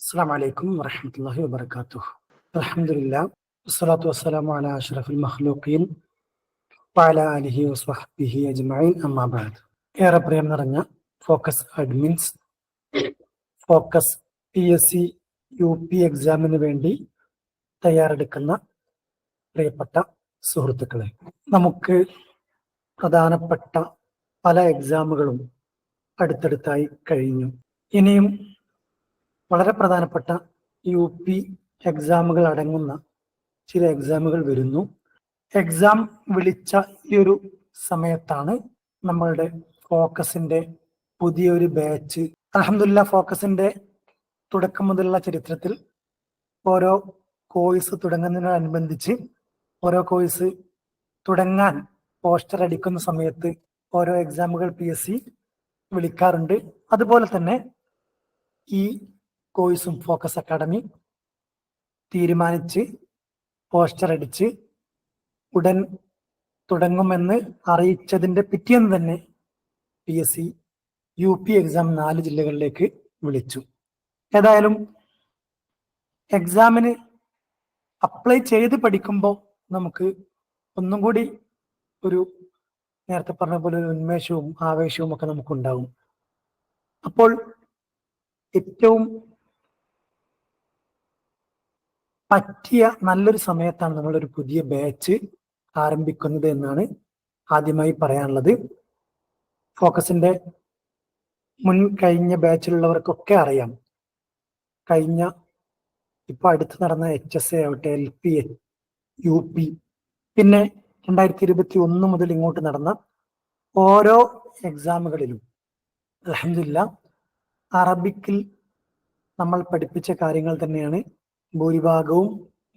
السلام عليكم ورحمة الله وبركاته. الحمد لله والصلاة والسلام على أشرف المخلوقين وعلى آله وصحبه أجمعين أما بعد. ഏറെ പ്രിയം നിറഞ്ഞ focus admins, focus PSC UP എക്സാമിന് വേണ്ടി തയ്യാറെടുക്കുന്ന പ്രിയപ്പെട്ട സുഹൃത്തുക്കളെ, നമുക്ക് പ്രധാനപ്പെട്ട പല എക്സാമുകളും അടുത്തടുത്തായി കഴിഞ്ഞു. ഇനിയും വളരെ പ്രധാനപ്പെട്ട UP എക്സാമുകൾ അടങ്ങുന്ന ചില എക്സാമുകൾ വരുന്നു. എക്സാം വിളിച്ച ഈ ഒരു സമയത്താണ് നമ്മളുടെ ഫോക്കസിന്റെ പുതിയൊരു ബാച്ച്, അൽഹംദുലില്ലാഹ്, ഫോക്കസിന്റെ തുടക്കം മുതലുള്ള ചരിത്രത്തിൽ ഓരോ കോഴ്സ് തുടങ്ങുന്നതിനോടനുബന്ധിച്ച് ഓരോ കോഴ്സ് തുടങ്ങാൻ പോസ്റ്റർ അടിക്കുന്ന സമയത്ത് ഓരോ എക്സാമുകൾ PSC വിളിക്കാറുണ്ട്. അതുപോലെ തന്നെ ഈ കോഴ്സും ഫോക്കസ് അക്കാഡമി തീരുമാനിച്ച് പോസ്റ്റർ അടിച്ച് ഉടൻ തുടങ്ങുമെന്ന് അറിയിച്ചതിന്റെ പിറ്റേന്ന് തന്നെ PSC UP എക്സാം 4 ജില്ലകളിലേക്ക് വിളിച്ചു. ഏതായാലും എക്സാമിന് അപ്ലൈ ചെയ്ത് പഠിക്കുമ്പോൾ നമുക്ക് ഒന്നും കൂടി ഒരു നേരത്തെ പറഞ്ഞ പോലെ ഒരു ഉന്മേഷവും ആവേശവും ഒക്കെ നമുക്കുണ്ടാവും. അപ്പോൾ ഏറ്റവും പറ്റിയ നല്ലൊരു സമയത്താണ് നമ്മളൊരു പുതിയ ബാച്ച് ആരംഭിക്കുന്നത് എന്നാണ് ആദ്യമായി പറയാനുള്ളത്. ഫോക്കസിന്റെ കഴിഞ്ഞ ബാച്ചിലുള്ളവർക്കൊക്കെ അറിയാം, ഇപ്പൊ അടുത്ത് നടന്ന HSA ആവട്ടെ, LP, UP, പിന്നെ 2021 മുതൽ ഇങ്ങോട്ട് നടന്ന ഓരോ എക്സാമുകളിലും അൽഹംദുലില്ലാഹ് അറബിക്കിൽ നമ്മൾ പഠിപ്പിച്ച കാര്യങ്ങൾ തന്നെയാണ് ഭൂരിഭാഗവും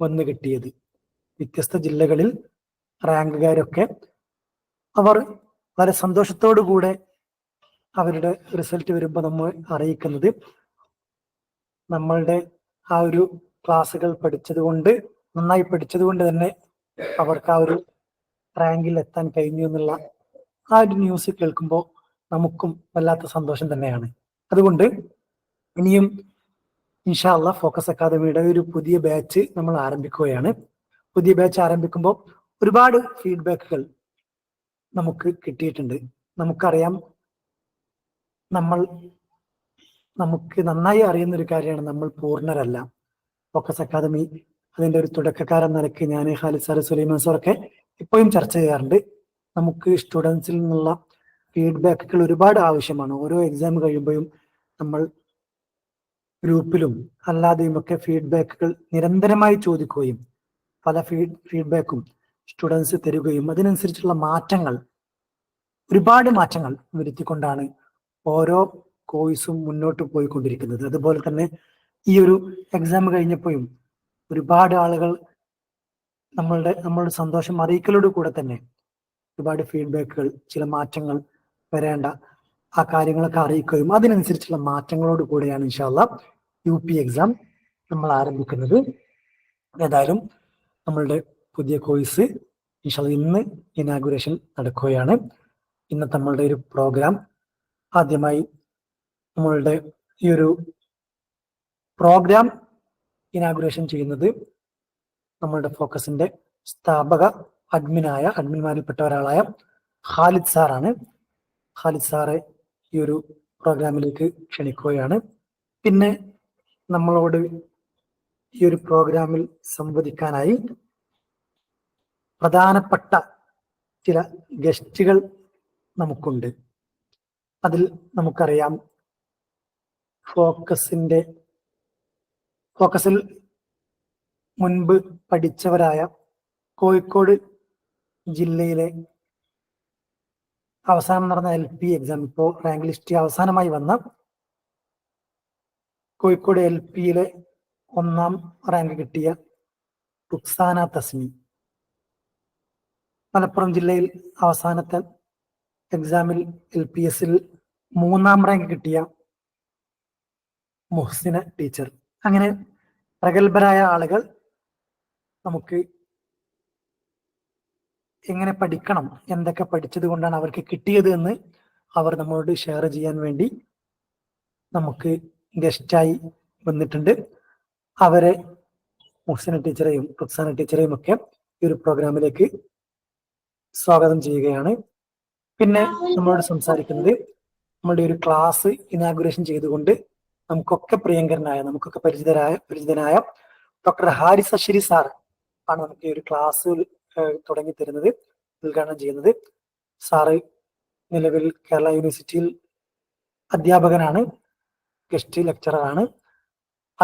വന്നു കിട്ടിയത്. വ്യത്യസ്ത ജില്ലകളിൽ റാങ്കുകാരൊക്കെ അവർ വളരെ സന്തോഷത്തോടു കൂടെ അവരുടെ റിസൾട്ട് വരുമ്പോൾ നമ്മൾ അറിയിക്കുന്നത് നമ്മളുടെ ആ ഒരു ക്ലാസ്സുകൾ നന്നായി പഠിച്ചതുകൊണ്ട് തന്നെ അവർക്ക് ആ ഒരു റാങ്കിൽ എത്താൻ കഴിഞ്ഞു എന്നുള്ള ആ ഒരു ന്യൂസ് കേൾക്കുമ്പോൾ നമുക്കും വല്ലാത്ത സന്തോഷം തന്നെയാണ്. അതുകൊണ്ട് ഇനിയും ഇൻഷാ അല്ലാഹ് ഫോക്കസ് അക്കാദമിയുടെ ഒരു പുതിയ ബാച്ച് നമ്മൾ ആരംഭിക്കുകയാണ്. പുതിയ ബാച്ച് ആരംഭിക്കുമ്പോൾ ഒരുപാട് ഫീഡ്ബാക്കുകൾ നമുക്ക് കിട്ടിയിട്ടുണ്ട്. നമുക്കറിയാം, നമുക്ക് നന്നായി അറിയുന്ന ഒരു കാര്യമാണ്, നമ്മൾ പൂർണ്ണരല്ല. ഫോക്കസ് അക്കാദമി അതിന്റെ ഒരു തുടക്കക്കാരൻ നിലയ്ക്ക് ഞാൻ, ഖാലിദ് സാർ, സുലൈമാൻ സാറൊക്കെ ഇപ്പോഴും ചർച്ച ചെയ്യാറുണ്ട്. നമുക്ക് സ്റ്റുഡൻസിൽ നിന്നുള്ള ഫീഡ്ബാക്കുകൾ ഒരുപാട് ആവശ്യമാണ്. ഓരോ എക്സാം കഴിയുമ്പോഴും നമ്മൾ ഗ്രൂപ്പിലും അല്ലാതെയും ഒക്കെ ഫീഡ്ബാക്കുകൾ നിരന്തരമായി ചോദിക്കുകയും പല ഫീഡ്ബാക്കും സ്റ്റുഡൻസ് തരികയും അതിനനുസരിച്ചുള്ള ഒരുപാട് മാറ്റങ്ങൾ വരുത്തിക്കൊണ്ടാണ് ഓരോ കോഴ്സും മുന്നോട്ട് പോയിക്കൊണ്ടിരിക്കുന്നത്. അതുപോലെ തന്നെ ഈ ഒരു എക്സാം കഴിഞ്ഞപ്പോഴും ഒരുപാട് ആളുകൾ നമ്മളുടെ സന്തോഷം അറിയിക്കലോട് കൂടെ തന്നെ ഒരുപാട് ഫീഡ്ബാക്കുകൾ, ചില മാറ്റങ്ങൾ വരേണ്ട ആ കാര്യങ്ങളൊക്കെ അറിയിക്കുകയും അതിനനുസരിച്ചുള്ള മാറ്റങ്ങളോട് കൂടെയാണ് ഇൻഷാ അല്ലാഹ് UP എക്സാം നമ്മൾ ആരംഭിക്കുന്നത്. ഏതായാലും നമ്മളുടെ പുതിയ കോഴ്സ് ഇൻഷാ അല്ലാഹ് ഇന്ന് ഇനാഗുറേഷൻ നടക്കുകയാണ്. ഇന്നത്തെ നമ്മളുടെ ഒരു പ്രോഗ്രാം, ആദ്യമായി നമ്മളുടെ ഈ ഒരു പ്രോഗ്രാം ഇനാഗുറേഷൻ ചെയ്യുന്നത് നമ്മളുടെ ഫോക്കസിന്റെ സ്ഥാപക അഡ്മിന്മാരിൽപ്പെട്ട ഒരാളായ ഖാലിദ് സാറാണ്. ഖാലിദ് സാറെ ഈ ഒരു പ്രോഗ്രാമിലേക്ക് ക്ഷണിക്കുകയാണ്. പിന്നെ നമ്മളോട് ഈ ഒരു പ്രോഗ്രാമിൽ സംവദിക്കാനായി പ്രധാനപ്പെട്ട ചില ഗസ്റ്റുകൾ നമുക്കുണ്ട്. അതിൽ നമുക്കറിയാം, ഫോക്കസിൽ മുൻപ് പഠിച്ചവരായ കോഴിക്കോട് ജില്ലയിലെ അവസാനം നടന്ന LP എക്സാം, ഇപ്പോൾ റാങ്ക് ലിസ്റ്റ് അവസാനമായി വന്ന കോഴിക്കോട് LPയിലെ 1ാം റാങ്ക് കിട്ടിയ റുക്സാന തസ്മി, മലപ്പുറം ജില്ലയിൽ അവസാനത്തെ എക്സാമിൽ LPSൽ 3ാം റാങ്ക് കിട്ടിയ മുഹ്സിന ടീച്ചർ, അങ്ങനെ പ്രഗത്ഭരായ ആളുകൾ നമുക്ക് എങ്ങനെ പഠിക്കണം, എന്തൊക്കെ പഠിച്ചത് കൊണ്ടാണ് അവർക്ക് കിട്ടിയത് എന്ന് അവർ നമ്മളോട് ഷെയർ ചെയ്യാൻ വേണ്ടി നമുക്ക് ഗസ്റ്റായി വന്നിട്ടുണ്ട്. അവരെ മുഹ്സിന ടീച്ചറെയും റുക്സാന ടീച്ചറെയും ഒക്കെ ഈ ഒരു പ്രോഗ്രാമിലേക്ക് സ്വാഗതം ചെയ്യുകയാണ്. പിന്നെ നമ്മളോട് സംസാരിക്കുന്നത് നമ്മളുടെ ഒരു ക്ലാസ് ഇനാഗുറേഷൻ ചെയ്തുകൊണ്ട് നമുക്കൊക്കെ പ്രിയങ്കരനായ, നമുക്കൊക്കെ പരിചിതനായ ഡോക്ടർ ഹാരിസ് അശ്ശരി സാർ ആണ് നമുക്ക് ഈ ഒരു ക്ലാസ് തുടങ്ങി തരുന്നത്, ഉദ്ഘാടനം ചെയ്യുന്നത്. സാറ് നിലവിൽ കേരള യൂണിവേഴ്സിറ്റിയിൽ അധ്യാപകനാണ്, ഗസ്റ്റ് ലെക്ചററാണ്.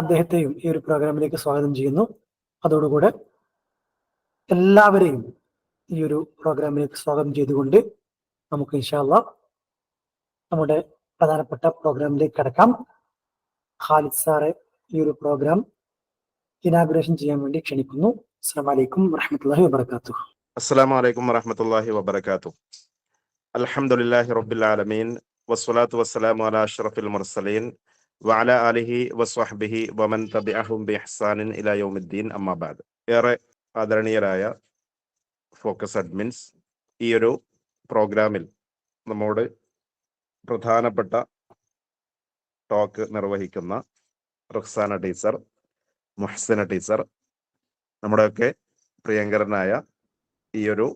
അദ്ദേഹത്തെയും ഈ ഒരു പ്രോഗ്രാമിലേക്ക് സ്വാഗതം ചെയ്യുന്നു. അതോടുകൂടെ എല്ലാവരെയും ഈ ഒരു പ്രോഗ്രാമിലേക്ക് സ്വാഗതം ചെയ്തുകൊണ്ട് നമുക്ക് ഇൻഷാ അല്ലാഹ് നമ്മുടെ പ്രധാനപ്പെട്ട പ്രോഗ്രാമിലേക്ക് കടക്കാം. ഖാലിദ് സാറെ ഈ ഒരു പ്രോഗ്രാം ഇനാഗുറേഷൻ ചെയ്യാൻ വേണ്ടി ക്ഷണിക്കുന്നു. അസ്സലാമു അലൈക്കും വറഹ്മത്തുള്ളാഹി വബറകാതുഹു. അസ്സലാമു അലൈക്കും വറഹ്മത്തുള്ളാഹി വബറകാതുഹു. അൽഹംദുലില്ലാഹി റബ്ബിൽ ആലമീൻ വസ്സലാത്തു വസ്സലാമു അലാ അഷ്റഫിൽ മുർസലീൻ വഅലാ ആലിഹി വസ്വഹ്ബിഹി വമൻ തബിഅഹും ബിഇഹ്സാനിൻ ഇലാ യൗമിദ്ദീൻ അമ്മാ ബഅദ്. ഏറെ ആദരണീയരായ ഫോക്കസ് അഡ്മിൻസ്, ഈ ഒരു പ്രോഗ്രാമിൽ നമ്മോട് പ്രധാനപ്പെട്ട ടോക്ക് നിർവഹിക്കുന്ന റുക്സാന ടീച്ചർ, മുഹ്സിന ടീച്ചർ, നമ്മുടെയൊക്കെ പ്രിയങ്കരനായ ഈ ഒരു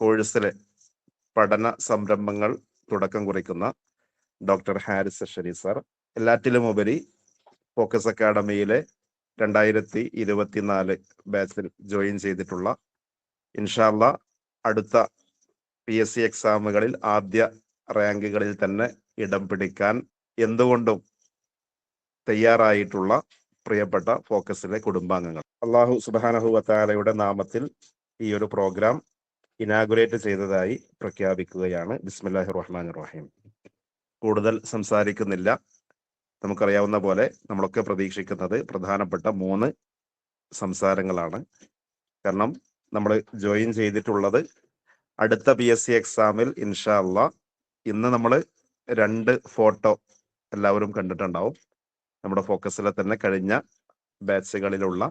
കോഴ്സിലെ പഠന സംരംഭങ്ങൾ തുടക്കം കുറിക്കുന്ന ഡോക്ടർ ഹാരിസ് അശ്ശരി സാർ, എല്ലാറ്റിലുമുപരി ഫോക്കസ് അക്കാഡമിയിലെ 2024 ബാച്ചിൽ ജോയിൻ ചെയ്തിട്ടുള്ള, ഇൻഷാ അല്ലാഹ് അടുത്ത PSC എക്സാമുകളിൽ ആദ്യ റാങ്കുകളിൽ തന്നെ ഇടം പിടിക്കാൻ എന്തുകൊണ്ടും തയ്യാറായിട്ടുള്ള പ്രിയപ്പെട്ട ഫോക്കസിലെ കുടുംബാംഗങ്ങൾ, അള്ളാഹു സുബ്ഹാനഹു വ തആലയുടെ നാമത്തിൽ ഈ ഒരു പ്രോഗ്രാം ഇനാഗുറേറ്റ് ചെയ്തതായി പ്രഖ്യാപിക്കുകയാണ്. ബിസ്മില്ലാഹിർ റഹ്മാനിർ റഹീം. കൂടുതൽ സംസാരിക്കുന്നില്ല. നമുക്കറിയാവുന്ന പോലെ നമ്മളൊക്കെ പ്രതീക്ഷിക്കുന്നത് പ്രധാനപ്പെട്ട 3 സംസാരങ്ങളാണ്. കാരണം നമ്മൾ ജോയിൻ ചെയ്തിട്ടുള്ളത് അടുത്ത PSC എക്സാമിൽ ഇൻഷാ അല്ലാഹ്. ഇന്ന് നമ്മൾ 2 ഫോട്ടോ എല്ലാവരും കണ്ടിട്ടുണ്ടാവും. നമ്മുടെ ഫോക്കസിലെ തന്നെ കഴിഞ്ഞ ബാച്ചുകളിലുള്ള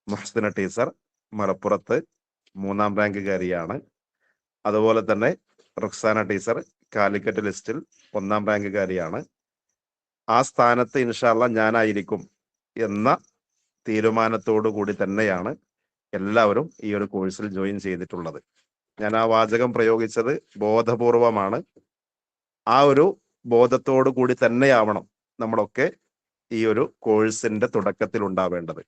മുഹ്സിന ടീച്ചർ മലപ്പുറത്ത് 3ാം റാങ്കുകാരിയാണ്. അതുപോലെ തന്നെ റുക്സാന ടീച്ചർ കാലിക്കറ്റ് ലിസ്റ്റിൽ 1ാം റാങ്കുകാരിയാണ്. ആ സ്ഥാനത്ത് ഇൻഷാ അല്ലാഹ് ഞാനായിരിക്കും എന്ന തീരുമാനത്തോടു കൂടി തന്നെയാണ് എല്ലാവരും ഈ ഒരു കോഴ്സിൽ ജോയിൻ ചെയ്തിട്ടുള്ളത്. ഞാൻ ആ വാചകം പ്രയോഗിച്ചത് ബോധപൂർവമാണ്. ആ ഒരു ബോധത്തോടു കൂടി തന്നെയാവണം നമ്മളൊക്കെ ഈ ഒരു കോഴ്സിന്റെ തുടക്കത്തിൽ ഉണ്ടാവേണ്ടത്.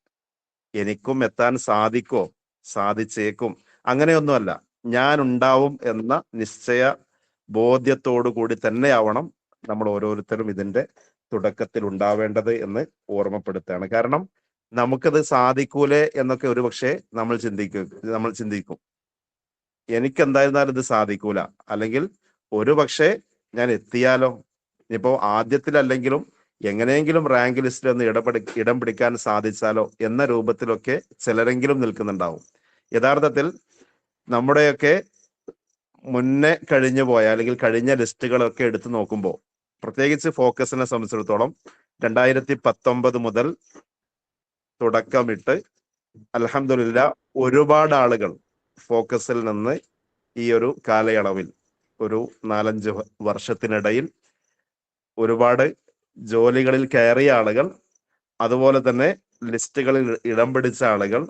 എനിക്കും എത്താൻ സാധിക്കോ, സാധിച്ചേക്കും, അങ്ങനെയൊന്നുമല്ല. ഞാൻ ഉണ്ടാവും എന്ന നിശ്ചയ ബോധ്യത്തോടു കൂടി തന്നെയാവണം നമ്മൾ ഓരോരുത്തരും ഇതിന്റെ തുടക്കത്തിൽ ഉണ്ടാവേണ്ടത് എന്ന് ഓർമ്മപ്പെടുത്തുകയാണ്. കാരണം നമുക്കത് സാധിക്കൂലേ എന്നൊക്കെ ഒരുപക്ഷെ നമ്മൾ ചിന്തിക്കും. എനിക്ക് എന്തായിരുന്നാലും ഇത് സാധിക്കൂല, അല്ലെങ്കിൽ ഒരുപക്ഷെ ഞാൻ എത്തിയാലോ, ഇപ്പോ ആദ്യത്തിലല്ലെങ്കിലും എങ്ങനെയെങ്കിലും റാങ്ക് ലിസ്റ്റിൽ ഒന്ന് ഇടം പിടിക്കാൻ സാധിച്ചാലോ എന്ന രൂപത്തിലൊക്കെ ചിലരെങ്കിലും നിൽക്കുന്നുണ്ടാവും. യഥാർത്ഥത്തിൽ നമ്മുടെയൊക്കെ മുന്നേ കഴിഞ്ഞു പോയ അല്ലെങ്കിൽ കഴിഞ്ഞ ലിസ്റ്റുകളൊക്കെ എടുത്തു നോക്കുമ്പോൾ, പ്രത്യേകിച്ച് ഫോക്കസിനെ സംബന്ധിച്ചിടത്തോളം 2019 മുതൽ തുടക്കമിട്ട് അൽഹംദുലില്ലാ ഒരുപാട് ആളുകൾ ഫോക്കസിൽ നിന്ന് ഈ ഒരു കാലയളവിൽ ഒരു 4-5 വർഷത്തിനിടയിൽ ഒരുപാട് ജോലികളിൽ കയറിയ ആളുകൾ, അതുപോലെ തന്നെ ലിസ്റ്റുകളിൽ ഇടം പിടിച്ച ആളുകൾ,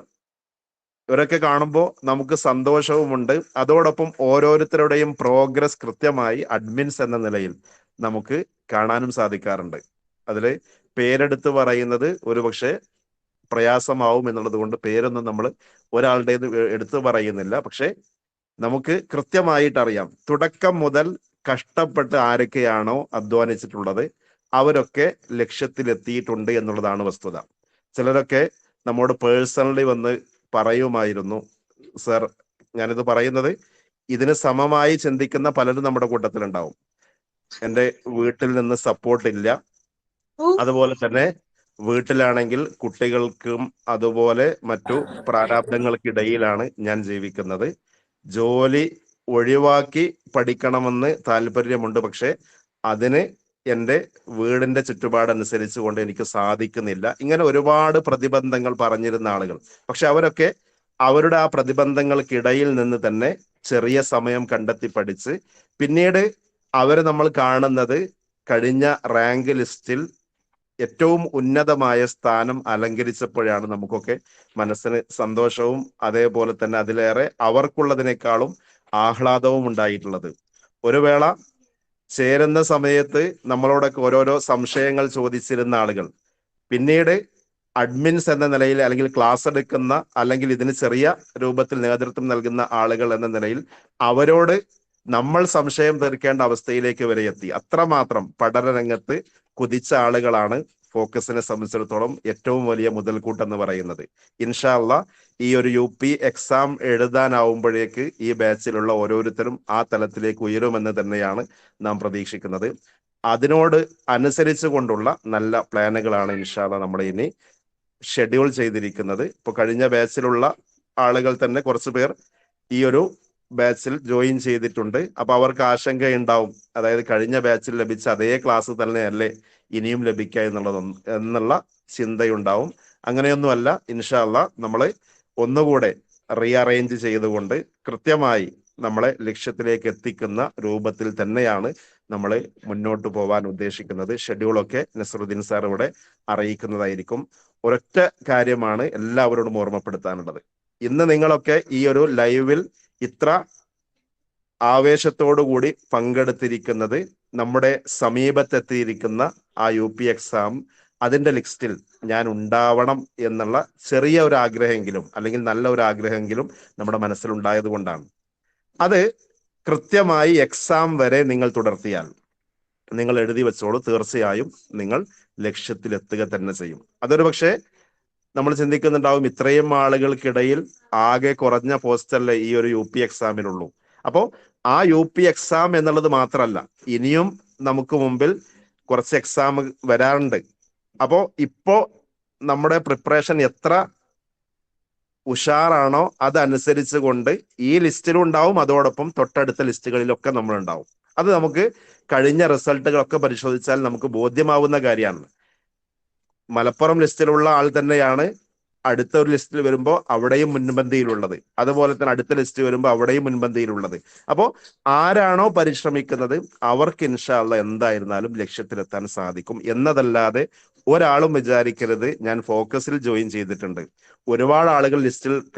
ഇവരൊക്കെ കാണുമ്പോൾ നമുക്ക് സന്തോഷവുമുണ്ട്. അതോടൊപ്പം ഓരോരുത്തരുടെയും പ്രോഗ്രസ് കൃത്യമായി അഡ്മിൻസ് എന്ന നിലയിൽ നമുക്ക് കാണാനും സാധിക്കാറുണ്ട്. അതിൽ പേരെടുത്ത് പറയുന്നത് ഒരുപക്ഷെ പ്രയാസമാവും എന്നുള്ളത് കൊണ്ട് പേരൊന്നും നമ്മൾ ഒരാളുടേത് എടുത്തു പറയുന്നില്ല. പക്ഷെ നമുക്ക് കൃത്യമായിട്ട് അറിയാം, തുടക്കം മുതൽ കഷ്ടപ്പെട്ട് ആരൊക്കെയാണോ അധ്വാനിച്ചിട്ടുള്ളത് അവരൊക്കെ ലക്ഷ്യത്തിലെത്തിയിട്ടുണ്ട് എന്നുള്ളതാണ് വസ്തുത. ചിലരൊക്കെ നമ്മോട് പേഴ്സണലി വന്ന് പറയുമായിരുന്നു, സർ, ഞാനിത് പറയുന്നത് ഇതിന് സമമായി ചിന്തിക്കുന്ന പലരും നമ്മുടെ കൂട്ടത്തിലുണ്ടാവും. എൻ്റെ വീട്ടിൽ നിന്ന് സപ്പോർട്ട് ഇല്ല, അതുപോലെ തന്നെ വീട്ടിലാണെങ്കിൽ കുട്ടികൾക്കും അതുപോലെ മറ്റു പ്രാരാബ്ദങ്ങൾക്കിടയിലാണ് ഞാൻ ജീവിക്കുന്നത്. ജോലി ഒഴിവാക്കി പഠിക്കണമെന്ന് താല്പര്യമുണ്ട്, പക്ഷെ അതിന് എൻ്റെ വീടിന്റെ ചുറ്റുപാടനുസരിച്ച് കൊണ്ട് എനിക്ക് സാധിക്കുന്നില്ല. ഇങ്ങനെ ഒരുപാട് പ്രതിബന്ധങ്ങൾ പറഞ്ഞിരുന്ന ആളുകൾ. പക്ഷെ അവരൊക്കെ അവരുടെ ആ പ്രതിബന്ധങ്ങൾക്കിടയിൽ നിന്ന് തന്നെ ചെറിയ സമയം കണ്ടെത്തി പഠിച്ച് പിന്നീട് അവരെ നമ്മൾ കാണുന്നത് കഴിഞ്ഞ റാങ്ക് ലിസ്റ്റിൽ ഏറ്റവും ഉന്നതമായ സ്ഥാനം അലങ്കരിച്ചപ്പോഴാണ് നമുക്കൊക്കെ മനസ്സിന് സന്തോഷവും അതേപോലെ തന്നെ അതിലേറെ അവർക്കുള്ളതിനേക്കാളും ആഹ്ലാദവും ഉണ്ടായിട്ടുള്ളത്. ഒരു വേള ചേരുന്ന സമയത്ത് നമ്മളോടൊക്കെ ഓരോരോ സംശയങ്ങൾ ചോദിച്ചിരുന്ന ആളുകൾ പിന്നീട് അഡ്മിൻസ് എന്ന നിലയിൽ, അല്ലെങ്കിൽ ക്ലാസ് എടുക്കുന്ന, അല്ലെങ്കിൽ ഇതിന് ചെറിയ രൂപത്തിൽ നേതൃത്വം നൽകുന്ന ആളുകൾ എന്ന നിലയിൽ അവരോട് നമ്മൾ സംശയം തീർക്കേണ്ട അവസ്ഥയിലേക്ക് വരെ എത്തി. അത്രമാത്രം പഠനരംഗത്ത് കുതിച്ച ആളുകളാണ് ഫോക്കസിനെ സംബന്ധിച്ചിടത്തോളം ഏറ്റവും വലിയ മുതൽക്കൂട്ടെന്ന് പറയുന്നത്. ഇൻഷാ അള്ളാ ഈ ഒരു UP എക്സാം എഴുതാനാവുമ്പോഴേക്ക് ഈ ബാച്ചിലുള്ള ഓരോരുത്തരും ആ തലത്തിലേക്ക് ഉയരുമെന്ന് തന്നെയാണ് നാം പ്രതീക്ഷിക്കുന്നത്. അതിനോട് അനുസരിച്ച് കൊണ്ടുള്ള നല്ല പ്ലാനുകളാണ് ഇൻഷാ അള്ളാ നമ്മുടെ ഇനി ഷെഡ്യൂൾ ചെയ്തിരിക്കുന്നത്. ഇപ്പൊ കഴിഞ്ഞ ബാച്ചിലുള്ള ആളുകൾ തന്നെ കുറച്ചു പേർ ഈ ഒരു ബാച്ചിൽ ജോയിൻ ചെയ്തിട്ടുണ്ട്. അപ്പൊ അവർക്ക് ആശങ്കയുണ്ടാവും, അതായത് കഴിഞ്ഞ ബാച്ചിൽ ലഭിച്ച അതേ ക്ലാസ് തന്നെയല്ലേ ഇനിയും ലഭിക്കുക എന്നുള്ള ചിന്തയുണ്ടാവും. അങ്ങനെയൊന്നുമല്ല, ഇൻഷാ അള്ളാ നമ്മള് ഒന്നുകൂടെ റീഅറേഞ്ച് ചെയ്തുകൊണ്ട് കൃത്യമായി നമ്മളെ ലക്ഷ്യത്തിലേക്ക് എത്തിക്കുന്ന രൂപത്തിൽ തന്നെയാണ് നമ്മൾ മുന്നോട്ട് പോവാൻ ഉദ്ദേശിക്കുന്നത്. ഷെഡ്യൂളൊക്കെ നസറുദ്ദീൻ സാർ ഇവിടെ അറിയിക്കുന്നതായിരിക്കും. ഒരൊറ്റ കാര്യമാണ് എല്ലാവരോടും ഓർമ്മപ്പെടുത്താനുള്ളത്. ഇന്ന് നിങ്ങളൊക്കെ ഈ ഒരു ലൈവിൽ ഇത്ര ആവേശത്തോടു കൂടി പങ്കെടുത്തിരിക്കുന്നത് നമ്മുടെ സമീപത്തെത്തിയിരിക്കുന്ന ആ UP എക്സാം അതിന്റെ ലിസ്റ്റിൽ ഞാൻ ഉണ്ടാവണം എന്നുള്ള ചെറിയ ഒരു ആഗ്രഹമെങ്കിലും, അല്ലെങ്കിൽ നല്ല ഒരു ആഗ്രഹമെങ്കിലും നമ്മുടെ മനസ്സിലുണ്ടായത് കൊണ്ടാണ്. അത് കൃത്യമായി എക്സാം വരെ നിങ്ങൾ തുടർത്തിയാൽ, നിങ്ങൾ എഴുതി വെച്ചോളൂ, തീർച്ചയായും നിങ്ങൾ ലക്ഷ്യത്തിലെത്തുക തന്നെ ചെയ്യും. അതൊരു പക്ഷേ നമ്മൾ ചിന്തിക്കുന്നുണ്ടാവും, ഇത്രയും ആളുകൾക്കിടയിൽ ആകെ കുറഞ്ഞ പോസ്റ്റല്ലേ ഈ ഒരു UP എക്സാമിനുള്ളൂ. അപ്പോ ആ UP എക്സാം എന്നുള്ളത് മാത്രമല്ല, ഇനിയും നമുക്ക് മുമ്പിൽ കുറച്ച് എക്സാം വരാറുണ്ട്. അപ്പോ ഇപ്പോ നമ്മുടെ പ്രിപ്പറേഷൻ എത്ര ഉഷാറാണോ അതനുസരിച്ച് കൊണ്ട് ഈ ലിസ്റ്റിലും ഉണ്ടാവും, അതോടൊപ്പം തൊട്ടടുത്ത ലിസ്റ്റുകളിലൊക്കെ നമ്മൾ ഉണ്ടാവും. അത് നമുക്ക് കഴിഞ്ഞ റിസൾട്ടുകളൊക്കെ പരിശോധിച്ചാൽ നമുക്ക് ബോധ്യമാവുന്ന കാര്യമാണ്. മലപ്പുറം ലിസ്റ്റിലുള്ള ആൾ തന്നെയാണ് അടുത്ത ഒരു ലിസ്റ്റിൽ വരുമ്പോൾ അവിടെയും മുൻപന്തിയിലുള്ളത്, അതുപോലെ തന്നെ അടുത്ത ലിസ്റ്റ് വരുമ്പോൾ അവിടെയും മുൻപന്തിയിലുള്ളത്. അപ്പോൾ ആരാണോ പരിശ്രമിക്കുന്നത് അവർക്ക് ഇൻഷാ അള്ളാ എന്തായിരുന്നാലും ലക്ഷ്യത്തിലെത്താൻ സാധിക്കും എന്നതല്ലാതെ ഒരാളും വിചാരിക്കരുത് ഞാൻ ഫോക്കസിൽ ജോയിൻ ചെയ്തിട്ടുണ്ട്. ഒരുപാട് ആളുകൾ